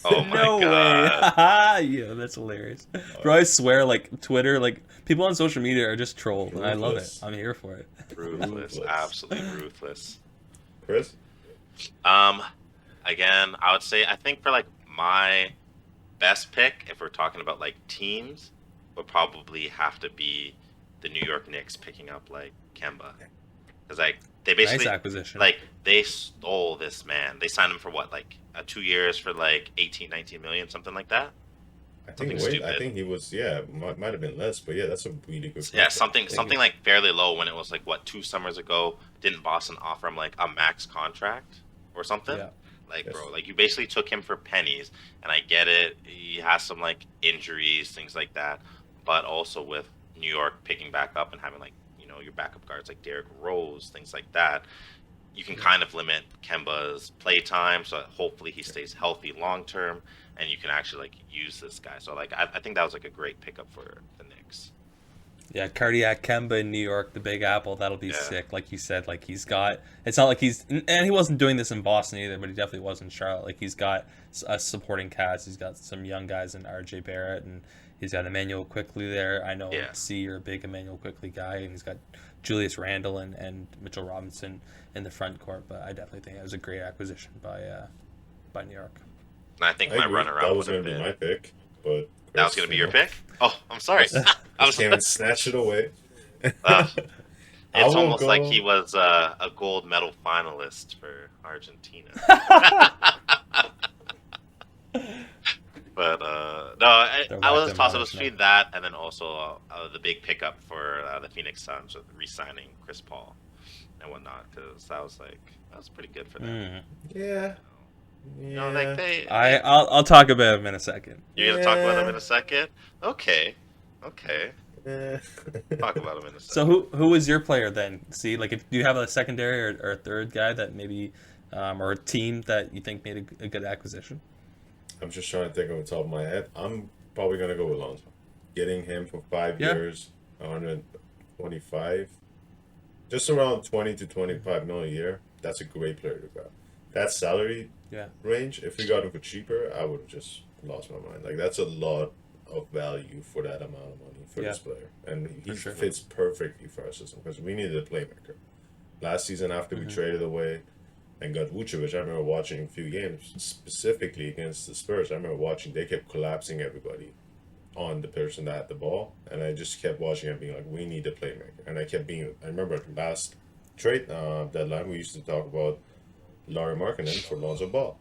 Oh my No god. way. Yeah, that's hilarious. Bro, I swear, like Twitter, like people on social media are just trolled, and I love it. Ruthless. I'm here for it. Ruthless. Ruthless. Absolutely ruthless. Chris? Again, I would say I think for like my best pick, if we're talking about like teams, would probably have to be the New York Knicks picking up like Kemba, because like they basically Nice acquisition. like they stole this man. They signed him for what, like 2 years for like 18, 19 million, something like that. I think Something I stupid. think he was might have been less, but yeah, that's a really good Yeah, contract. something like fairly low when it was like what 2 summers ago. Didn't Boston offer him like a max contract or something? Yeah. Like, Yes. bro, like you basically took him for pennies, and I get it. He has some like injuries, things like that, but also with New York picking back up and having like your backup guards like Derrick Rose, things like that, you can kind of limit Kemba's play time, so hopefully he stays healthy long term, and you can actually like use this guy. So like I think that was like a great pickup for the Knicks. Yeah, Cardiac Kemba in New York, the Big Apple, that'll be Yeah. sick. Like you said, like he's got. It's not like he's, and he wasn't doing this in Boston either, but he definitely was in Charlotte. Like he's got a supporting cast. He's got some young guys in R.J. Barrett, and he's got Emmanuel Quickly there. I know, Yeah. C, you're a big Emmanuel Quickly guy, and he's got Julius Randle and Mitchell Robinson in the front court. But I definitely think it was a great acquisition by New York. And I think I my agree. runner-up That was would going have to be been my pick, but that was Chris, going to be your pick. Oh, I'm sorry. I was. came and snatched it away. Uh, I It's will almost like go- he was a gold medal finalist for Argentina. But no, I They're was whacked tossed them up out, between that and then also the big pickup for the Phoenix Suns with re-signing Chris Paul and whatnot, because that was pretty good for them. Mm. Yeah. You know, like they. I'll talk about him in a second. You're gonna talk about them Yeah. in a second. Okay. Eh. Talk about them in a second. So who was your player then? See, like if do you have a secondary or a third guy that maybe, or a team that you think made a good acquisition? I'm just trying to think off the top of my head. I'm probably gonna go with Lonzo. Getting him for 5 Yeah. years, 125, just around 20 to 25 mil a year. That's a great player to grab. That salary Yeah. range, if we got him for cheaper, I would have just lost my mind. Like that's a lot of value for that amount of money for Yeah. this player, and he For sure. fits perfectly for our system because we needed a playmaker. Last season, after we traded away and got Vucevic, I remember watching a few games specifically against the Spurs. I remember watching; they kept collapsing everybody on the person that had the ball, and I just kept watching and being like, "We need a playmaker." And I kept being. I remember last trade deadline, we used to talk about Larry Markkinen for Lonzo Ball,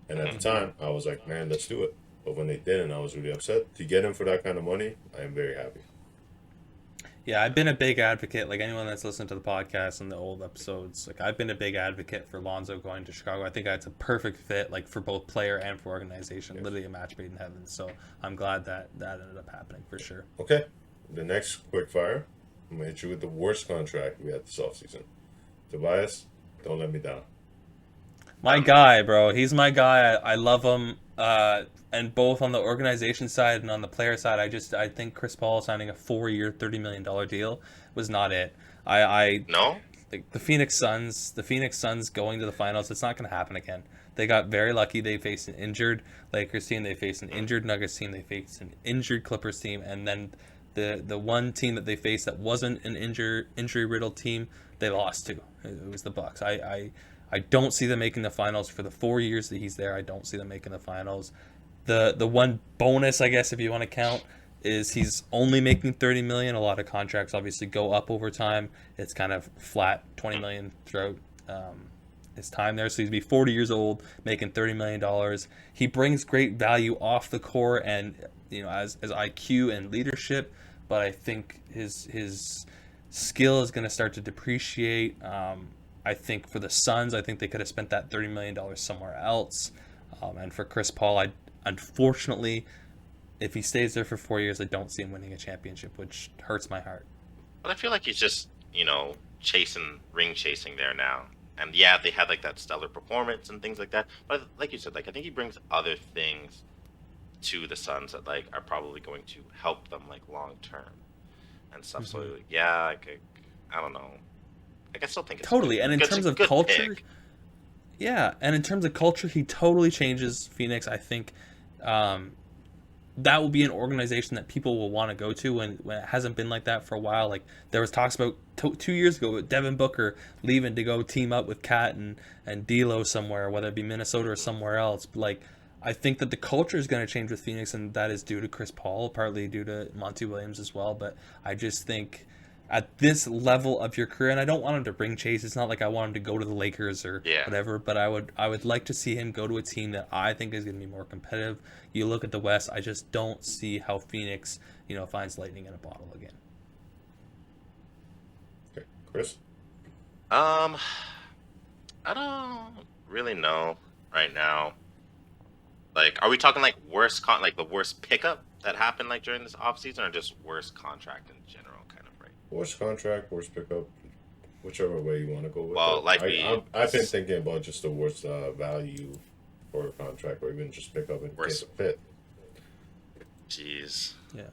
and at the time, I was like, "Man, let's do it." But when they didn't, I was really upset. To get him for that kind of money, I am very happy. Yeah, I've been a big advocate. Like anyone that's listened to the podcast and the old episodes, like I've been a big advocate for Lonzo going to Chicago. I think that's a perfect fit, like for both player and for organization. Yes. Literally a match made in heaven. So I'm glad that ended up happening for sure. Okay, the next quick fire, I'm gonna hit you with the worst contract we had this offseason. Tobias, don't let me down. My guy, bro. He's my guy. I love him. And both on the organization side and on the player side, I think Chris Paul signing a 4-year, $30 million deal was not it. I No. like the Phoenix Suns going to the finals. It's not going to happen again. They got very lucky. They faced an injured Lakers team. They faced an injured Nuggets team. They faced an injured Clippers team, and then the one team that they faced that wasn't an injury riddled team they lost to. It was the Bucks. I don't see them making the finals for the 4 years that he's there. I don't see them making the finals. The one bonus, I guess, if you want to count, is he's only making 30 million. A lot of contracts obviously go up over time. It's kind of flat 20 million throughout his time there. So he'd be 40 years old, making $30 million. He brings great value off the core and, you know, as IQ and leadership, but I think his skill is going to start to depreciate. I think for the Suns, I think they could have spent that $30 million somewhere else. And for Chris Paul, unfortunately, if he stays there for 4 years, I don't see him winning a championship, which hurts my heart. But I feel like he's just, ring chasing there now. And yeah, they had like that stellar performance and things like that. But like you said, like I think he brings other things to the Suns that like are probably going to help them like long term and stuff. Mhm. So yeah, I don't know. Like I still think it's Totally. good. And in Good- terms of good culture, pick. yeah, and in terms of culture, he totally changes Phoenix. I think that will be an organization that people will want to go to when it hasn't been like that for a while. Like there was talks about 2 years ago with Devin Booker leaving to go team up with Kat and D'Lo somewhere, whether it be Minnesota or somewhere else. But like I think that the culture is going to change with Phoenix, and that is due to Chris Paul, partly due to Monty Williams as well. But I just think at this level of your career, and I don't want him to bring chase. It's not like I want him to go to the Lakers or Yeah. whatever, but I would like to see him go to a team that I think is going to be more competitive. You look at the West, I just don't see how Phoenix, finds lightning in a bottle again. Okay, Chris. I don't really know right now. Like, are we talking like like the worst pickup that happened like during this offseason, or just worst contract in general, kind of, right? Worst contract, worst pickup, whichever way you want to go with Well, it. like I've been thinking about just the worst value for a contract, or even just pick up and Worst. get a fit. Jeez. Yeah.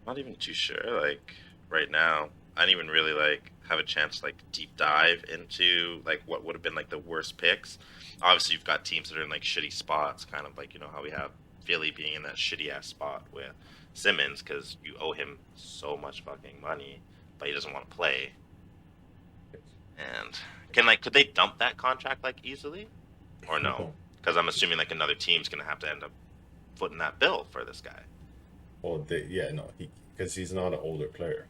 Not even too sure. Like right now, I didn't even really like have a chance to like deep dive into like what would have been like the worst picks. Obviously, you've got teams that are in like shitty spots, kind of like how we have Philly being in that shitty ass spot with Simmons because you owe him so much fucking money, but he doesn't want to play. And could they dump that contract like easily, or no? Because I'm assuming like another team's gonna have to end up footing that bill for this guy. Well, because he's not an older player.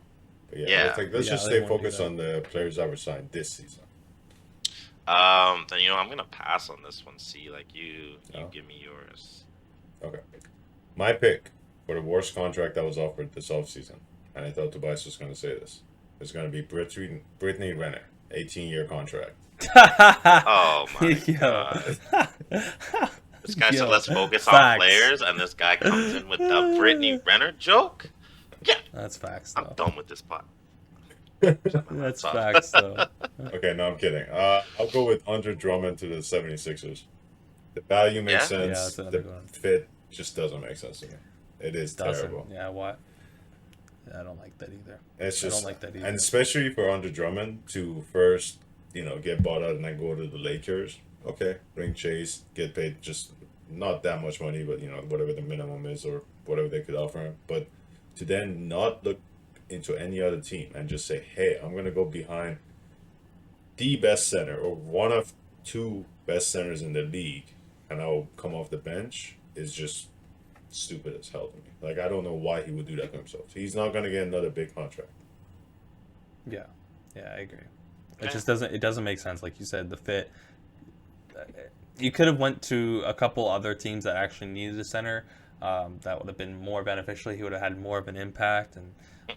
But Yeah. I think let's Yeah, just they stay won't do focused that. on the players that were signed this season. Then I'm gonna pass on this one. See, like you Oh. give me yours. Okay. My pick for the worst contract that was offered this offseason, and I thought Tobias was going to say this, is going to be Brittany Renner, 18-year contract. Oh my Yo. god! This guy Yo, said let's focus on facts. players, and this guy comes in with the Brittany Renner joke. Yeah, That's facts, I'm though. done with this pot. That's Tough. facts, though. Okay, no, I'm kidding. I'll go with Andre Drummond to the 76ers. The value makes Yeah? Yeah, sense. that's another The one. fit just doesn't make sense to me. It is Doesn't. terrible. Yeah, what? I don't like that either. It's I just, don't like that either. and especially for Andre Drummond to first, get bought out and then go to the Lakers. Okay, bring Chase, get paid just not that much money, but whatever the minimum is or whatever they could offer him. But to then not look into any other team and just say, hey, I'm gonna go behind the best center or one of two best centers in the league, and I'll come off the bench is just stupid as hell to me. Like I don't know why he would do that to himself. He's not gonna get another big contract. Yeah, I agree. Yeah. It doesn't make sense. Like you said, the fit. You could have went to a couple other teams that actually needed a center. That would have been more beneficial. He would have had more of an impact,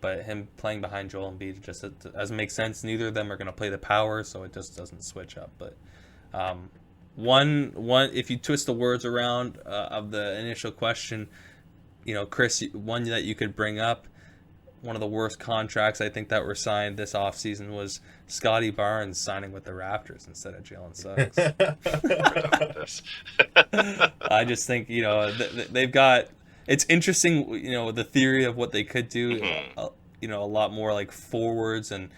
but him playing behind Joel Embiid it doesn't make sense. Neither of them are going to play the power, so it just doesn't switch up. But one if you twist the words around of the initial question, Chris, one that you could bring up. One of the worst contracts I think that were signed this offseason was Scotty Barnes signing with the Raptors instead of Jalen Suggs. This. I just think they've got. It's interesting, the theory of what they could do. Mhm. A lot more like forwards and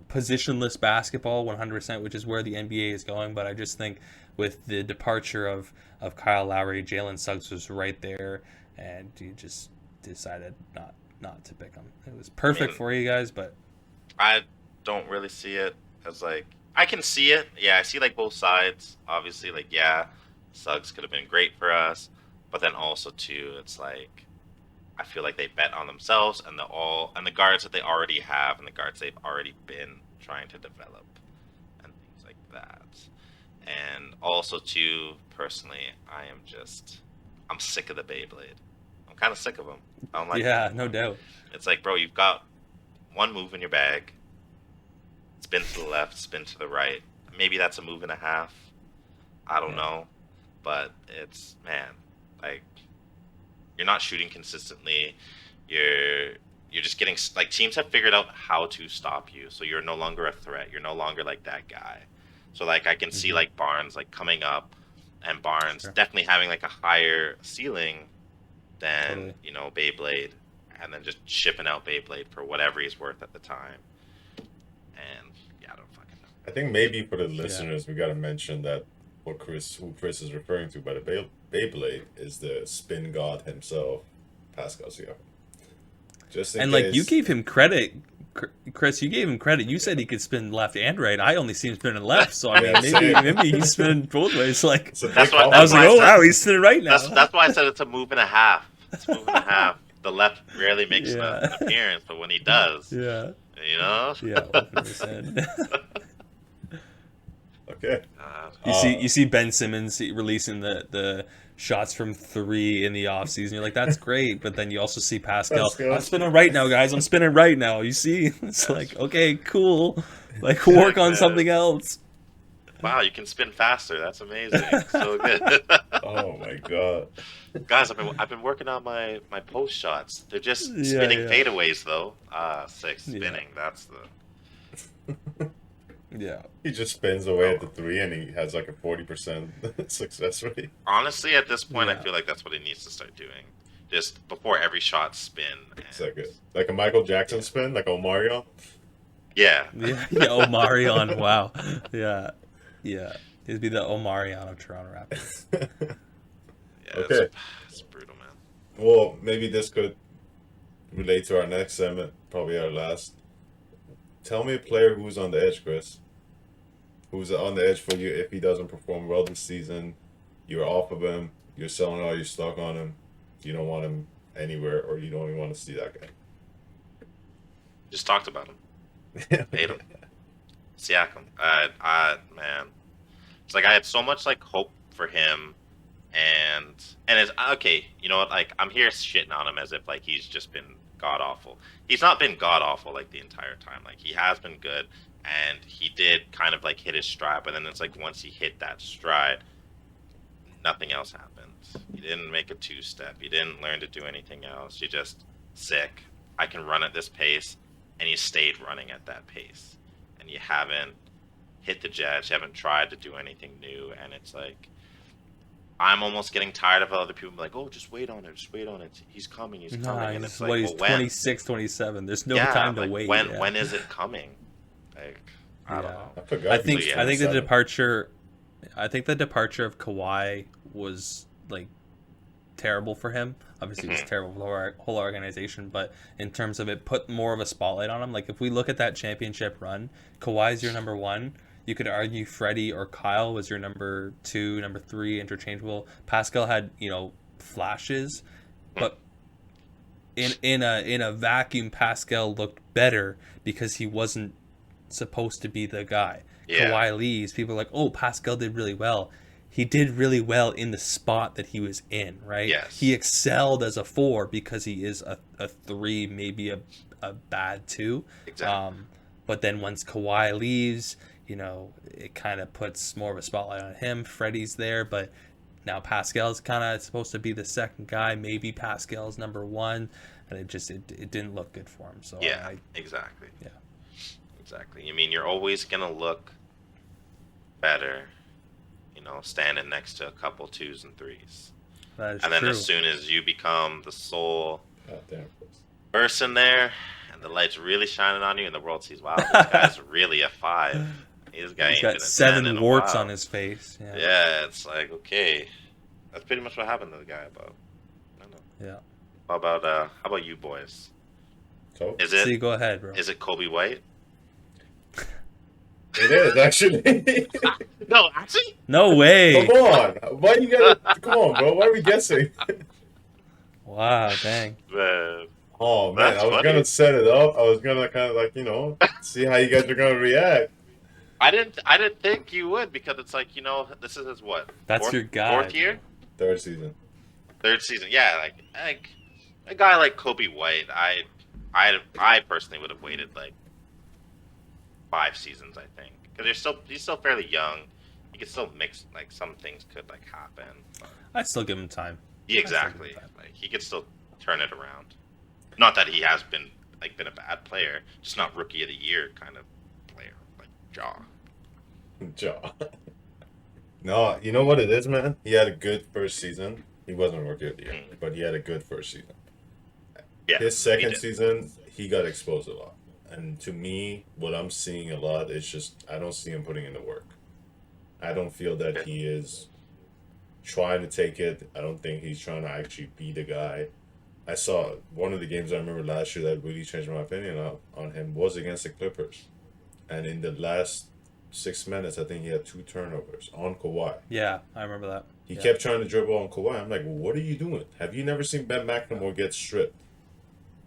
positionless basketball, 100%, which is where the NBA is going. But I just think with the departure of Kyle Lowry, Jalen Suggs was right there, and you just decided not to pick him. It was perfect for you guys, but I don't really see it as like I can see it. Yeah, I see like both sides. Obviously, like yeah, Suggs could have been great for us, but then also too, it's like I feel like they bet on themselves and the guards that they already have and the guards they've already been trying to develop and things like that. And also too, personally, I'm sick of the Beyblade. I'm kind of sick of them. I don't like Yeah, them. no doubt. It's like, bro, you've got one move in your bag. Spin to the left, spin to the right. Maybe that's a move and a half. I don't Yeah. know. But it's, man, like, you're not shooting consistently. You're just getting, like, teams have figured out how to stop you. So you're no longer a threat. You're no longer, like, that guy. So, like, I can see, Mhm. like, Barnes, like, coming up and Barnes Sure. definitely having, like, a higher ceiling than, Totally. you know, Beyblade. And then just shipping out Beyblade for whatever he's worth at the time. And yeah, I don't fucking know. I think maybe for the listeners, we gotta mention that who Chris is referring to by the Beyblade is the spin god himself, Pascal Siakam. Just in And case. like you gave him credit, Chris. You gave him credit. You said he could spin left and right. I only see him spinning left. So I mean, Yeah, maybe same. he's spinning both ways. Like It's a That's big what- I was like, why I oh said- wow, he's spinning right now. That's why I said it's a move and a half. It's a move and a half. The left rarely makes Yeah. an appearance, but when he does, Yeah, you know. yeah, 100%. Okay. You see Ben Simmons releasing the shots from 3 in the offseason. You're like, that's great, but then you also see Pascal. Pascal. I'm spinning right now, guys. I'm spinning right now. You see, it's like, okay, cool. Like work on man. something else. Wow, you can spin faster. That's amazing. So good. Oh my god. Guys, I've been working on my post shots. They're just Yeah, spinning yeah. fadeaways though. 6 Yeah. spinning. That's the Yeah. He just spins away at the 3 and he has like a 40% success rate. honestly at this point I Yeah. feel like that's what he needs to start doing. Just before every shot spin. It's like a Michael Jackson spin, like Omarion. Yeah. Yeah, yeah, Omarion. Wow. Yeah. Yeah. He'd be the Omarion of Toronto Raptors. Yeah, Okay. It's brutal, man. Well, maybe this could relate to our next segment, probably our last. Tell me a player who's on the edge, Chris. Who's on the edge for you if he doesn't perform well this season? You're off of him. You're selling all your stock on him. You don't want him anywhere, or you don't even want to see that guy. Just talked about him. Hate him. Siakam. Man. It's like I had so much like hope for him and it's okay, you know what, like I'm here shitting on him as if like he's just been god awful. He's not been god awful like the entire time. Like he has been good and he did kind of like hit his stride, but then it's like once he hit that stride, nothing else happened. He didn't make a 2-step. He didn't learn to do anything else. You just sick. I can run at this pace, and you stayed running at that pace, and you haven't hit the jets. You haven't tried to do anything new, and it's like I'm almost getting tired of other people being like, "Oh, just wait on it. Just wait on it. He's coming. He's coming." Nah, And he's, it's what, like, he's well, when? 26, 27. There's no Yeah, time to like, wait. When yeah. when is it coming? Like I don't Yeah. know. I forgot. I he think was yeah. I think the 27. departure of Kawhi was like terrible for him. Obviously, it was Mhm. terrible for the whole organization, but in terms of it, put more of a spotlight on him. Like if we look at that championship run, Kawhi's your number 1. You could argue Freddie or Kyle was your number 2, number 3, interchangeable. Pascal had flashes, but in a vacuum, Pascal looked better because he wasn't supposed to be the guy. Yeah. Kawhi leaves, people are like, oh, Pascal did really well. He did really well in the spot that he was in, right? Yes. He excelled as a 4 because he is a 3, maybe a bad 2. Exactly. But then once Kawhi leaves, it kind of puts more of a spotlight on him. Freddie's there, but now Pascal's kind of supposed to be the second guy. Maybe Pascal's number 1, and it didn't look good for him. So Yeah, exactly. Yeah. Exactly. You mean you're always gonna look better, standing next to a couple 2s and 3s. that is And then true. as soon as you become the sole God damn, Chris. person there and the light's really shining on you and the world sees, wow, this guy's really a 5. This guy He's ain't got been a 10 7 in a warts while. on his face. Yeah. Yeah, it's like, okay. That's pretty much what happened to the guy, but I don't know. Yeah. How about you boys? So Is See, it go ahead, bro. Kobe White? It is actually. No, actually, No way. Come on, why you gotta? Come on, bro. Why are we guessing? Wow, dang. man. Oh man, That's I was funny. gonna set it up. I was gonna kind of like see how you guys are gonna react. I didn't think you would because it's like this is his what? That's fourth, your guy. Fourth year, Third season. third season. Yeah, like a guy like Kobe White. I personally would have waited like 5 seasons. I think because he's still fairly young. He could still mix like some things could like happen. I'd still give him time. Yeah, exactly. Like he could still turn it around. Not that he has been a bad player, just not rookie of the year kind of player like Jaw. Jaw. No, you know what it is, man. He had a good first season. He wasn't rookie of the year, but he had a good first season. Yeah, His he second did. season, he got exposed a lot. And to me, what I'm seeing a lot is just I don't see him putting in the work. I don't feel that he is trying to take it. I don't think he's trying to actually be the guy. I saw one of the games I remember last year that really changed my opinion on him was against the Clippers. And in the last 6 minutes, I think he had 2 turnovers on Kawhi. Yeah, I remember that. He Yeah. kept trying to dribble on Kawhi. I'm like, well, what are you doing? Have you never seen Ben McLemore get stripped?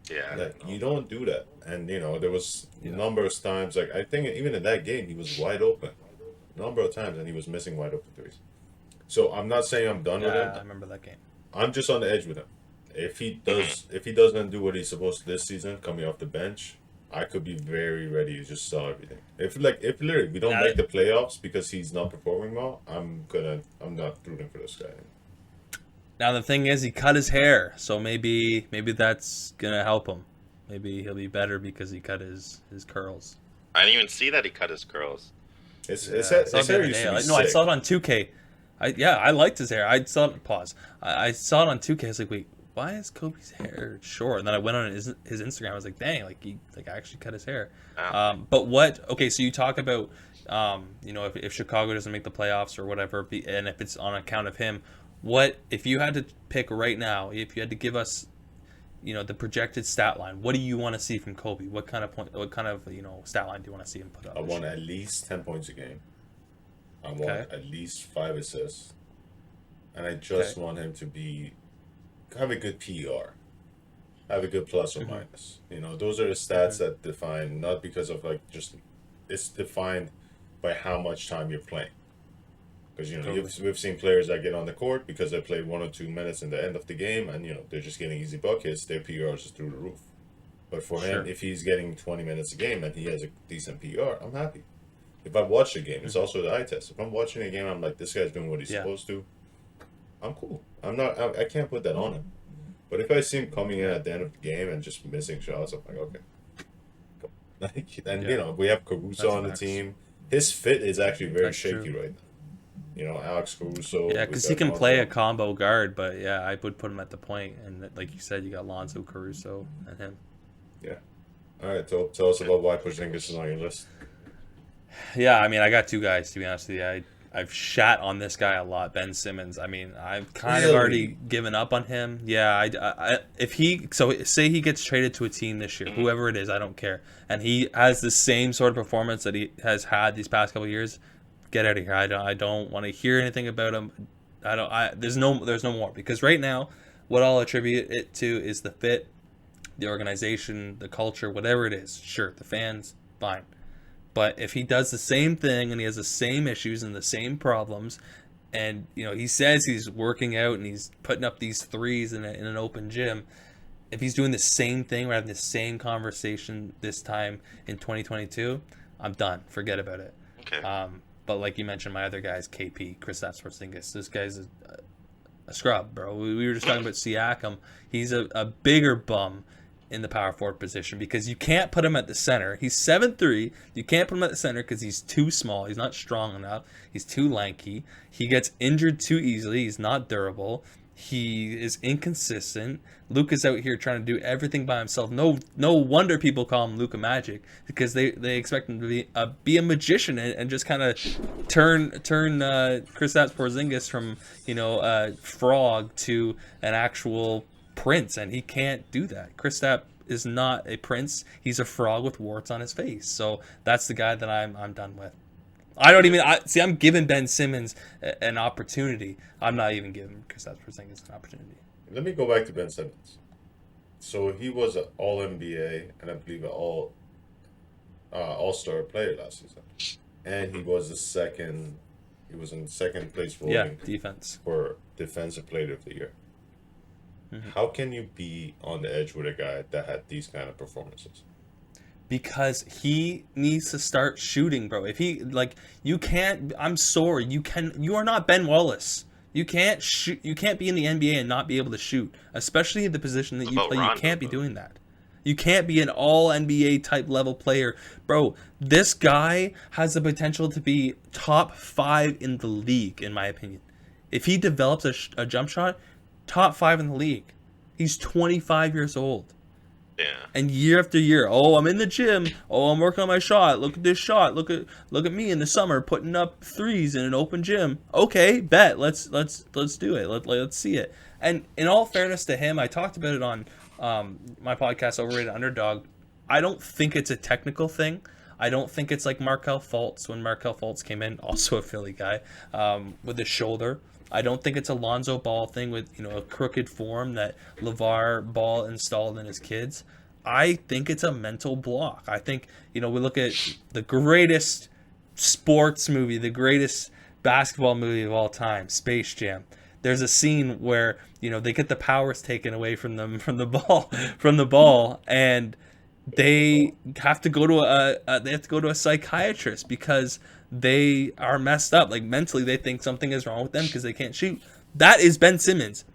Yeah. Like, you don't do that. And, there was a Yeah. number of times, like, I think even in that game, he was wide open. A number of times, and he was missing wide open threes. So I'm not saying I'm done with Yeah, I him. remember that game. I'm just on the edge with him. If he doesn't do what he's supposed to this season, coming off the bench, I could be very ready to just sell everything. If literally we don't Yeah. make the playoffs because he's not performing well, I'm not rooting for this guy. Now the thing is, he cut his hair, so maybe that's gonna help him. Maybe he'll be better because he cut his curls. I didn't even see that he cut his curls. His I saw hair it the other used day. to be No, I sick. saw it on 2K. I liked his hair. I saw it. Pause. I saw it on 2K. I was like, wait, why is Kobe's hair short? And then I went on his Instagram. I was like, dang, he actually cut his hair. Wow. But what? Okay, so you talk about if Chicago doesn't make the playoffs or whatever, and if it's on account of him, what if you had to pick right now? If you had to give us, the projected stat line, what do you want to see from Kobe? What kind of stat line do you want to see him put up? I this want year? at least 10 points a game. I want Okay. at least 5 assists. And I just want him to have a good PER. Have a good plus or minus. Those are the stats that define, not because of it's defined by how much time you're playing. Because Totally. we've seen players that get on the court because they play 1 or 2 minutes in the end of the game, and they're just getting easy buckets. Their PER is through the roof. But for Sure. him, if he's getting 20 minutes a game and he has a decent PER, I'm happy. If I watch the game, it's also the eye test. If I'm watching a game, I'm like, this guy's doing what he's Yeah. supposed to. I'm cool. I'm not. I can't put that on him. But if I see him coming in at the end of the game and just missing shots, I'm like, okay. And Yeah. we have Caruso That's on the facts. team. His fit is actually very That's shaky true. right now. Alex Caruso. Yeah, we because got he can play a Lonzo. combo guard, but yeah, I would put him at the point. And like you said, you got Lonzo, Caruso, and him. All right, tell us about why Porzingis is on your list. Yeah, I mean, I got 2 guys, to be honest with you. I've shat on this guy a lot, Ben Simmons. I mean, I've kind of Really? already given up on him. Yeah, say he gets traded to a team this year, whoever it is, I don't care, and he has the same sort of performance that he has had these past couple of years, get out of here. I don't want to hear anything about him. There's no more, because right now, what I'll attribute it to is the fit, the organization, the culture, whatever it is. Sure, the fans, fine. But if he does the same thing and he has the same issues and the same problems, and he says he's working out and he's putting up these threes in an open gym, if he's doing the same thing, we're having the same conversation this time in 2022, I'm done. Forget about it. Okay. But like you mentioned, my other guys, KP, Kristaps Porzingis, this guy's a scrub, bro. We were just talking about Siakam. He's a bigger bum in the power forward position because you can't put him at the center. He's 7'3". You can't put him at the center because he's too small. He's not strong enough. He's too lanky. He gets injured too easily. He's not durable. He is inconsistent. Luka's out here trying to do everything by himself. No wonder people call him Luka Magic, because they expect him to be a magician and just kind of turn Kristaps Porzingis from frog to an actual prince, and he can't do that. Kristaps is not a prince. He's a frog with warts on his face. So that's the guy that I'm done with. I don't even see. I'm giving Ben Simmons an opportunity. I'm not even giving Kristaps Porzingis an opportunity. Let me go back to Ben Simmons. So he was an All NBA and I believe an All-Star player last season, and he was the second. He was in second place voting defense for Defensive Player of the Year. How can you be on the edge with a guy that had these kind of performances? Because he needs to start shooting, bro. If he you can't. I'm sorry. You are not Ben Wallace. You can't shoot. You can't be in the NBA and not be able to shoot, especially the position that you play. You can't be doing that. You can't be an all NBA type level player, bro. This guy has the potential to be top 5 in the league, in my opinion. If he develops a jump shot, top 5 in the league. He's 25 years old. Yeah. And year after year, I'm in the gym. I'm working on my shot. Look at this shot. Look at me in the summer putting up threes in an open gym. Okay, bet. Let's do it. Let's see it. And in all fairness to him, I talked about it on my podcast, Overrated Underdog. I don't think it's a technical thing. I don't think it's like Markelle Fultz when Markelle Fultz came in, also a Philly guy, with his shoulder. I don't think it's a Lonzo Ball thing with a crooked form that LeVar Ball installed in his kids. I think it's a mental block. I think we look at the greatest sports movie, the greatest basketball movie of all time, Space Jam. There's a scene where they get the powers taken away from them from the ball, and they have to go to a psychiatrist because they are messed up. Like mentally, they think something is wrong with them because they can't shoot. That is Ben Simmons.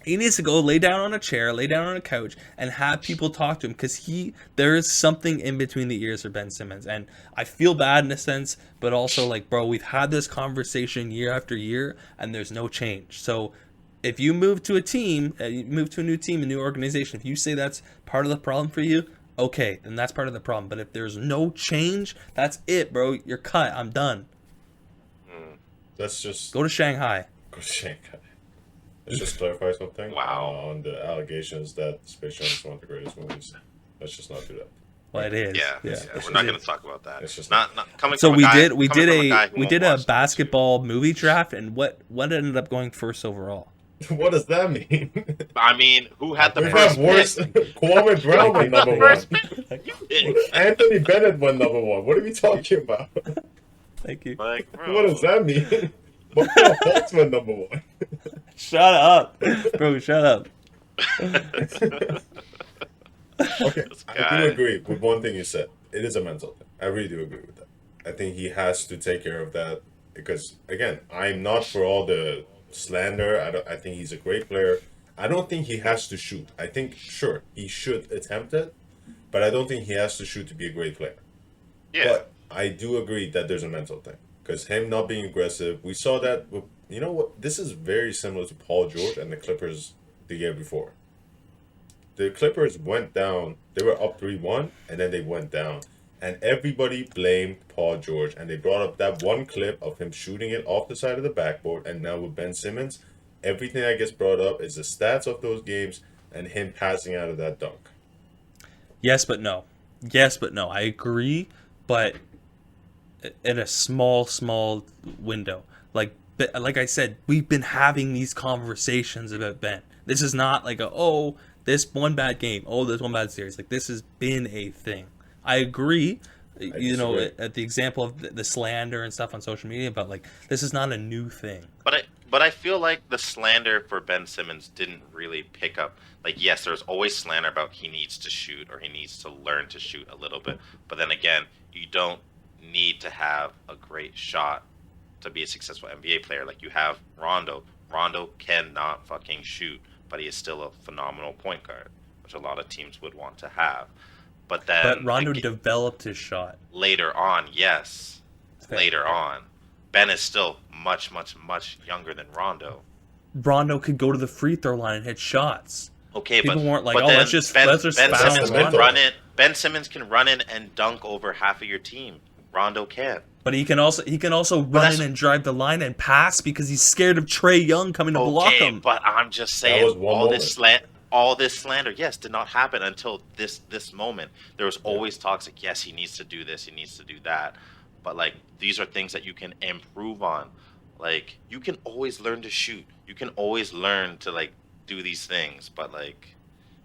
He needs to go lay down on a chair, lay down on a couch, and have people talk to him because there is something in between the ears for Ben Simmons. And I feel bad in a sense, but also bro, we've had this conversation year after year, and there's no change. So if you move to a team, you move to a new team, a new organization, if you say that's part of the problem for you, okay, then that's part of the problem. But if there's no change, that's it, bro. You're cut. I'm done. Let's just go to Shanghai. Let's just clarify something. Wow. On the allegations that Space Jam is one of the greatest movies. Let's just not do that. Well, it is. Yeah. We're not going to talk about that. It's just not coming. So from we did a basketball movie draft, and what ended up going first overall? What does that mean? I mean, who had the first pick? Kwame Brown went number one. Anthony Bennett went number one. What are we talking about? Thank you. Bro. What does that mean? Markelle Fultz went number one. Shut up, bro. Shut up. Okay, I do agree with one thing you said. It is a mental thing. I really do agree with that. I think he has to take care of that because, again, I'm not for all the slander. I think he's a great player. I don't think he has to shoot. I think, sure, he should attempt it, but I don't think he has to shoot to be a great player. Yeah. But I do agree that there's a mental thing because him not being aggressive, we saw that with, what? This is very similar to Paul George and the Clippers the year before. The Clippers went down. They were up 3-1, and then they went down. And everybody blamed Paul George, and they brought up that one clip of him shooting it off the side of the backboard. And now with Ben Simmons, everything that gets brought up is the stats of those games and him passing out of that dunk. Yes, but no. Yes, but no. I agree, but in a small window. Like I said, we've been having these conversations about Ben. This is not like this one bad game, this one bad series. Like, this has been a thing. I agree, at the example of the slander and stuff on social media, but this is not a new thing. But I feel like the slander for Ben Simmons didn't really pick up. Yes, there's always slander about he needs to shoot or he needs to learn to shoot a little bit. But then again, you don't need to have a great shot to be a successful NBA player. You have Rondo. Rondo cannot fucking shoot, but he is still a phenomenal point guard, which a lot of teams would want to have. But Rondo developed his shot. Later on, yes. Later on. Ben is still much, much, much younger than Rondo. Rondo could go to the free throw line and hit shots. Okay, people weren't let's just Ben Simmons can run it. Ben Simmons can run in and dunk over half of your team. Rondo can't. But he can also run in and drive the line and pass because he's scared of Trae Young coming to block him. But I'm just saying, all this slander, yes, did not happen until this moment. There was always talks like, yes, he needs to do this, he needs to do that, but like these are things that you can improve on. Like you can always learn to shoot, you can always learn to like do these things, but like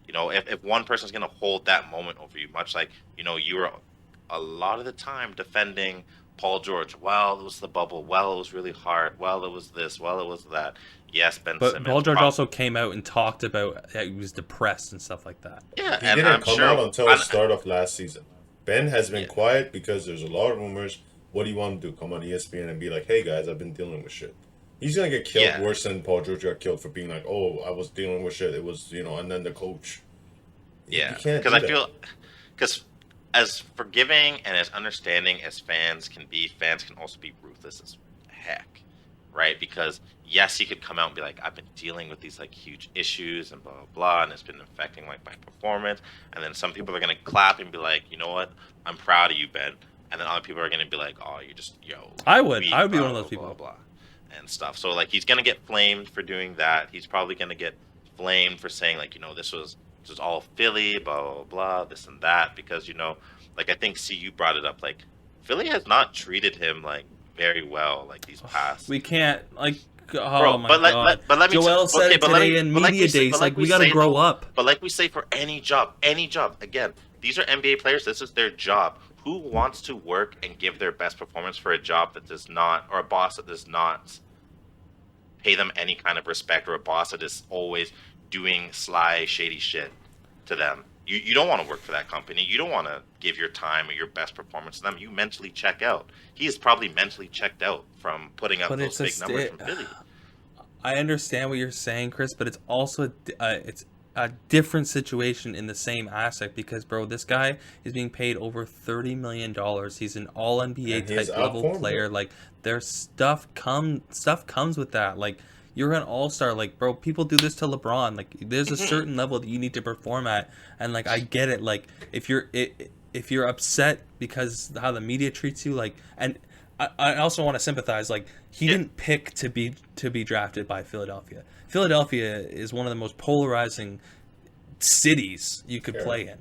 if one person's gonna hold that moment over you, much like you were a lot of the time defending Paul George. Well, it was the bubble. Well, it was really hard. Well, it was this. Well, it was that. Yes, Ben But Simmons. Paul George also came out and talked about that he was depressed and stuff like that. Yeah, He and didn't I'm come sure. out until the start of last season. Ben has been Yeah. quiet because there's a lot of rumors. What do you want to do? Come on ESPN and be like, hey guys, I've been dealing with shit. He's gonna get killed Yeah. worse than Paul George got killed for being like, oh, I was dealing with shit. It was, and then the coach. Yeah, You can't because do I that. feel, because as forgiving and as understanding as fans can be, fans can also be ruthless as heck, right? Because yes, he could come out and be like, I've been dealing with these like huge issues and blah blah blah, and it's been affecting like my performance. And then some people are gonna clap and be like, you know what, I'm proud of you, Ben. And then other people are gonna be like, oh, you're just I would weak, be blah, one of those blah, people. blah, blah, and stuff. So like he's gonna get flamed for doing that. He's probably gonna get flamed for saying like, this was all Philly, blah blah blah, this and that, because like I think you brought it up, like Philly has not treated him like very well like these past. We can't oh Bro, my but god. but let me Joel said okay, it but let today me- in but like media we say- days. but Like we we gotta say, grow though, up. But like we say for any job, again, these are NBA players. This is their job. Who wants to work and give their best performance for a job that does not, or a boss that does not pay them any kind of respect, or a boss that is always doing sly, shady shit to them? You don't want to work for that company. You don't want to give your time or your best performance to them. You mentally check out. He is probably mentally checked out from putting up But those it's big numbers from Philly. I understand what you're saying, Chris, but it's also it's a different situation in the same aspect because, bro, this guy is being paid over $30 million. He's an All NBA And he's type level outperformed player. them. Like there's stuff comes with that. Like you're an all-star. Like, bro, people do this to LeBron. Like there's a certain level that you need to perform at, and like I get it. Like if you're upset because how the media treats you, like, and I also want to sympathize. Like he Yeah. didn't pick to be drafted by Philadelphia. Philadelphia is one of the most polarizing cities you could Yeah. play in.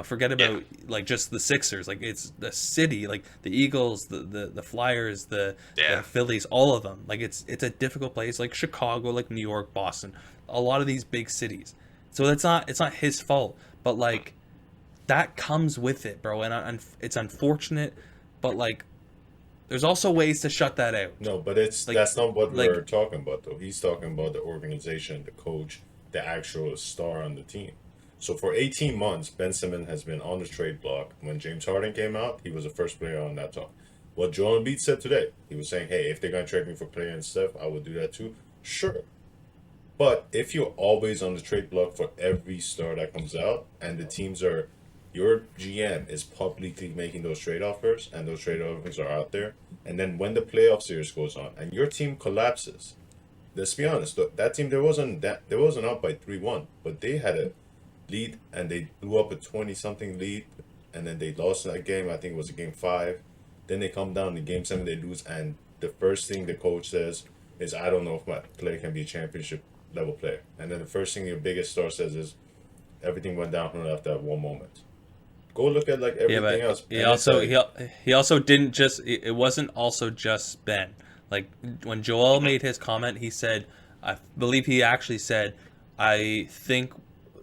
Forget about like just the Sixers. Like it's the city, like the Eagles, the Flyers, the Phillies, all of them. Like it's a difficult place. Like Chicago, like New York, Boston, a lot of these big cities. So it's not his fault, but like that comes with it, bro. And it's unfortunate, but like there's also ways to shut that out. No, but Like- that's not what like- we're talking about though. He's talking about the organization, the coach, the actual star on the team. So for 18 months, Ben Simmons has been on the trade block. When James Harden came out, he was the first player on that talk. What Joel Embiid said today, he was saying, hey, if they're going to trade me for Clay and Steph, I would do that too. Sure. But if you're always on the trade block for every star that comes out, and the teams are, your GM is publicly making those trade offers, and those trade offers are out there, and then when the playoff series goes on, and your team collapses, let's be honest, that team, there wasn't up by 3-1, but they had a lead, and they blew up a 20-something lead, and then they lost that game. I think it was game 5. Then they come down to game 7, they lose, and the first thing the coach says is, I don't know if my player can be a championship level player. And then the first thing your biggest star says is, everything went downhill after that one moment. Go look at like everything Yeah, but else. he and it's also like- he also didn't just. It wasn't also just Ben. Like when Joel made his comment, he said, I believe he actually said, I think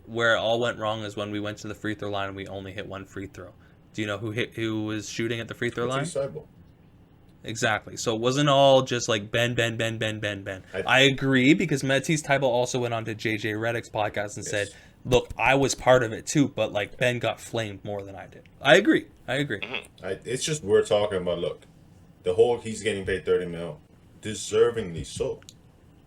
where it all went wrong is when we went to the free throw line and we only hit one free throw. Do you know who was shooting at the free throw line? Matisse Thybulle. Exactly. So it wasn't all just like Ben. I agree because Matisse Thybulle also went on to JJ Redick's podcast and said, look, I was part of it too, but like Ben got flamed more than I did. I agree. It's just we're talking about, look, the whole he's getting paid 30 mil, deservingly so.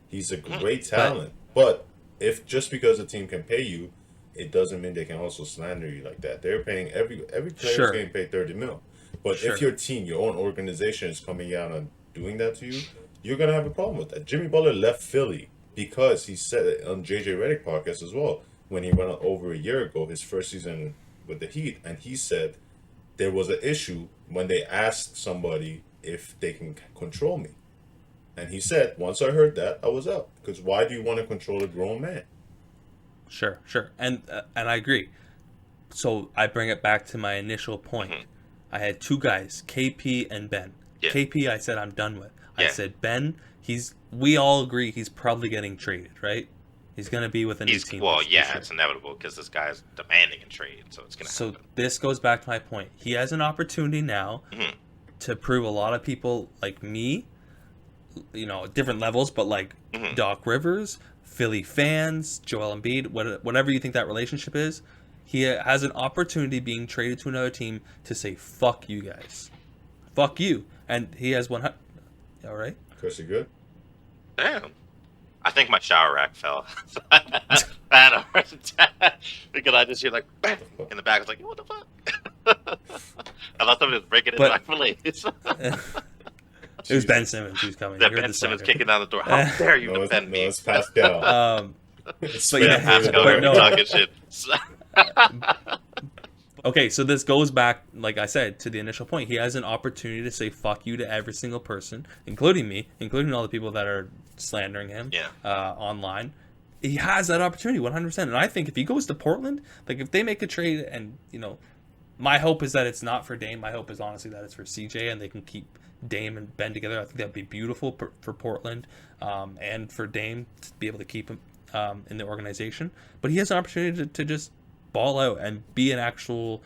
He's a great talent, but if just because a team can pay you, it doesn't mean they can also slander you like that. They're paying every player Sure. is getting paid 30 mil. But Sure. if your team, your own organization is coming out and doing that to you, you're gonna have a problem with that. Jimmy Butler left Philly because he said it on JJ Redick podcast as well when he went out over a year ago, his first season with the Heat, and he said there was an issue when they asked somebody if they can control me. And he said, once I heard that, I was out. Because why do you want to control a grown man? Sure. And I agree. So I bring it back to my initial point. Mhm. I had two guys, KP and Ben. Yeah. KP, I said I'm done with. I Yeah. said Ben. We all agree he's probably getting traded, right? He's gonna be with a new team. Well, for yeah, sure. it's inevitable because this guy's demanding a trade, so it's gonna So happen. this goes back to my point. He has an opportunity now Mhm. to prove a lot of people like me, different levels, but like Mhm. Doc Rivers, Philly fans, Joel Embiid, whatever you think that relationship is, he has an opportunity being traded to another team to say, fuck you guys. Fuck you. And he has 100. All right? Chris, you good? Damn. I think my shower rack fell. I had a heart attack because I just hear like bang in the back. I was like, what the fuck? I thought somebody was breaking into my police. It was Ben Simmons who's coming. That You heard Ben the Simmons soccer. kicking down the door. How dare you defend me? It's Pascal. But Ben yeah, Pascal, but no. talking shit. Okay, so this goes back, like I said, to the initial point. He has an opportunity to say fuck you to every single person, including me, including all the people that are slandering him online. He has that opportunity 100%. And I think if he goes to Portland, like if they make a trade and, my hope is that it's not for Dame. My hope is honestly that it's for CJ and they can keep Dame and Ben together. I think that would be beautiful for Portland and for Dame to be able to keep him in the organization. But he has an opportunity to just ball out and be an actual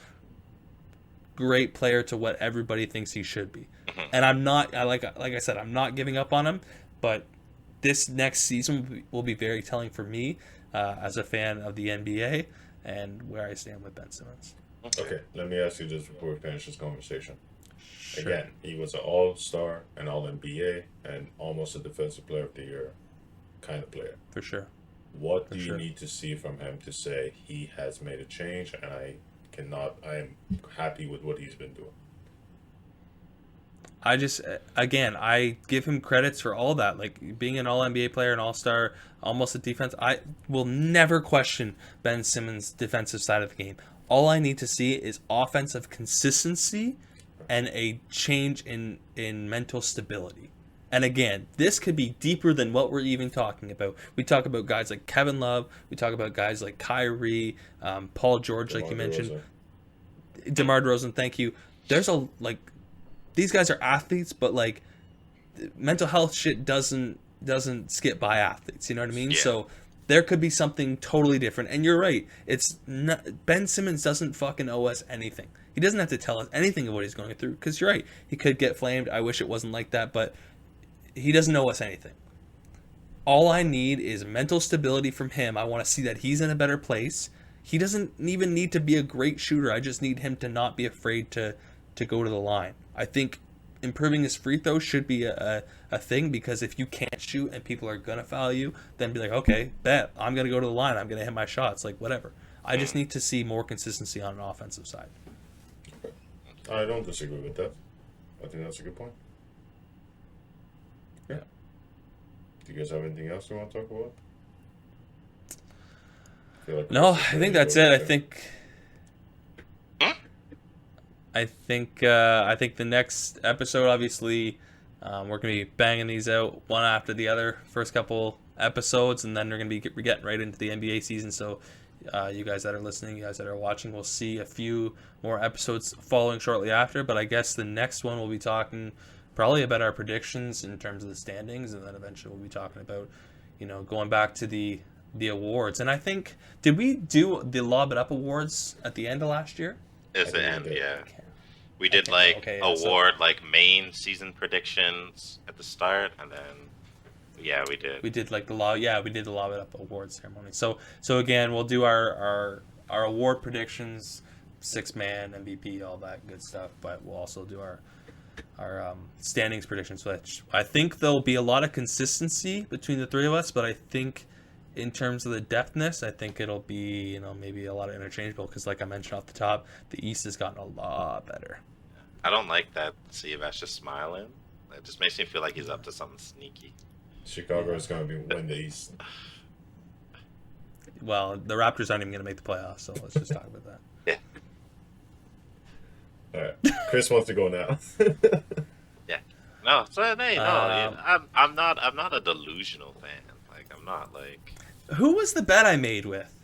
great player to what everybody thinks he should be. And I'm not, like I said, I'm not giving up on him, but this next season will be very telling for me as a fan of the NBA and where I stand with Ben Simmons. Okay, let me ask you this before we finish this conversation. Sure. Again, he was an all-star, an all-NBA, and almost a defensive player of the year kind of player. For sure. What For do you sure. need to see from him to say he has made a change and I am happy with what he's been doing? I just, again, I give him credits for all that. Like being an all NBA player, an all-star, almost a defense. I will never question Ben Simmons' defensive side of the game. All I need to see is offensive consistency and a change in mental stability. And again, this could be deeper than what we're even talking about. We talk about guys like Kevin Love. We talk about guys like Kyrie, Paul George, like you mentioned. DeMar DeRozan, thank you. There's these guys are athletes, but like mental health shit doesn't skip by athletes. You know what I mean? Yeah. So there could be something totally different. And you're right. It's not, Ben Simmons doesn't fucking owe us anything. He doesn't have to tell us anything of what he's going through. Because you're right. He could get flamed. I wish it wasn't like that, but he doesn't owe us anything. All I need is mental stability from him. I want to see that he's in a better place. He doesn't even need to be a great shooter. I just need him to not be afraid to go to the line. I think improving his free throw should be a thing, because if you can't shoot and people are going to foul you, then be like, okay, bet, I'm going to go to the line. I'm going to hit my shots, like whatever. I just need to see more consistency on an offensive side. I don't disagree with that. I think that's a good point. Yeah. Do you guys have anything else you want to talk about? No, I think that's it. I think the next episode, obviously, we're gonna be banging these out one after the other. First couple episodes, and then we're gonna be getting right into the NBA season. So, you guys that are listening, you guys that are watching, will see a few more episodes following shortly after. But I guess the next one we'll be talking probably about our predictions in terms of the standings, and then eventually we'll be talking about, going back to the awards. And I think, did we do the Lob It Up awards at the end of last year? It's the I end, think we did. yeah. We did award main season predictions at the start, and then we did. We did the Lob It Up awards ceremony. So again, we'll do our award predictions, 6-man, MVP, all that good stuff. But we'll also do our standings predictions, which I think there'll be a lot of consistency between the three of us. But I think in terms of the depthness, I think it'll be maybe a lot of interchangeable, because like I mentioned off the top, the East has gotten a lot better. I don't like that Siavash just smiling. It just makes me feel like he's up to something sneaky. Chicago is going to win the East. Well, the Raptors aren't even going to make the playoffs, so let's just talk about that. All right, Chris wants to go now. No, so I'm not a delusional fan. Like I'm not like. Who was the bet I made with?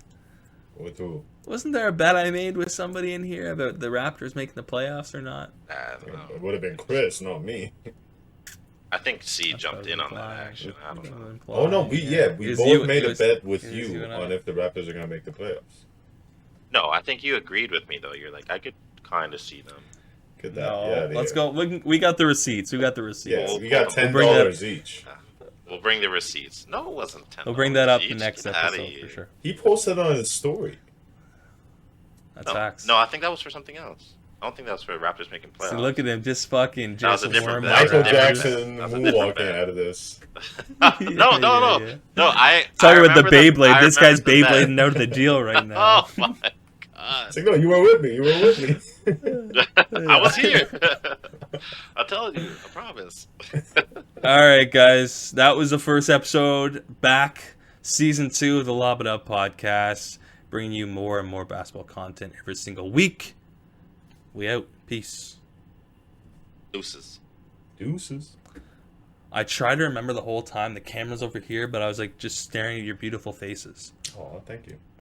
With who? Wasn't there a bet I made with somebody in here about the Raptors making the playoffs or not? I don't know. It would have been Chris, not me. I think C That's jumped probably in on that implied. action. I don't know. Oh no, we It we was both you- made it a was- bet with it was you and I. on if the Raptors are gonna make the playoffs. No, I think you agreed with me though. You're like, I could kind of see them. Get that? No, Yeah, let's go. We got the receipts. We got the receipts. Yes, we got We'll bring that- $10 each. We'll bring the receipts. No, it wasn't 10. We'll bring that up the each. next Get outta episode here. for sure. He posted on his story. That's No, facts. no, I think that was for something else. I don't think that was for Raptors making playoffs. See, look at him, just fucking That was just a different warm bet. up. Michael That's a different Jackson bet. That's a different moonwalking bet. out of this. no, no. Yeah. No, I Talking about the remember Beyblade. I This guy's remember the bet. Beyblading out of the deal right now. Oh my god. It's like, no, you were with me. You were with me. I was here. I told you. I promise. All right, guys. That was the first episode. Back, season 2 of the Lob It Up podcast. Bringing you more and more basketball content every single week. We out. Peace. Deuces. Deuces. I tried to remember the whole time the camera's over here, but I was like just staring at your beautiful faces. Oh, thank you.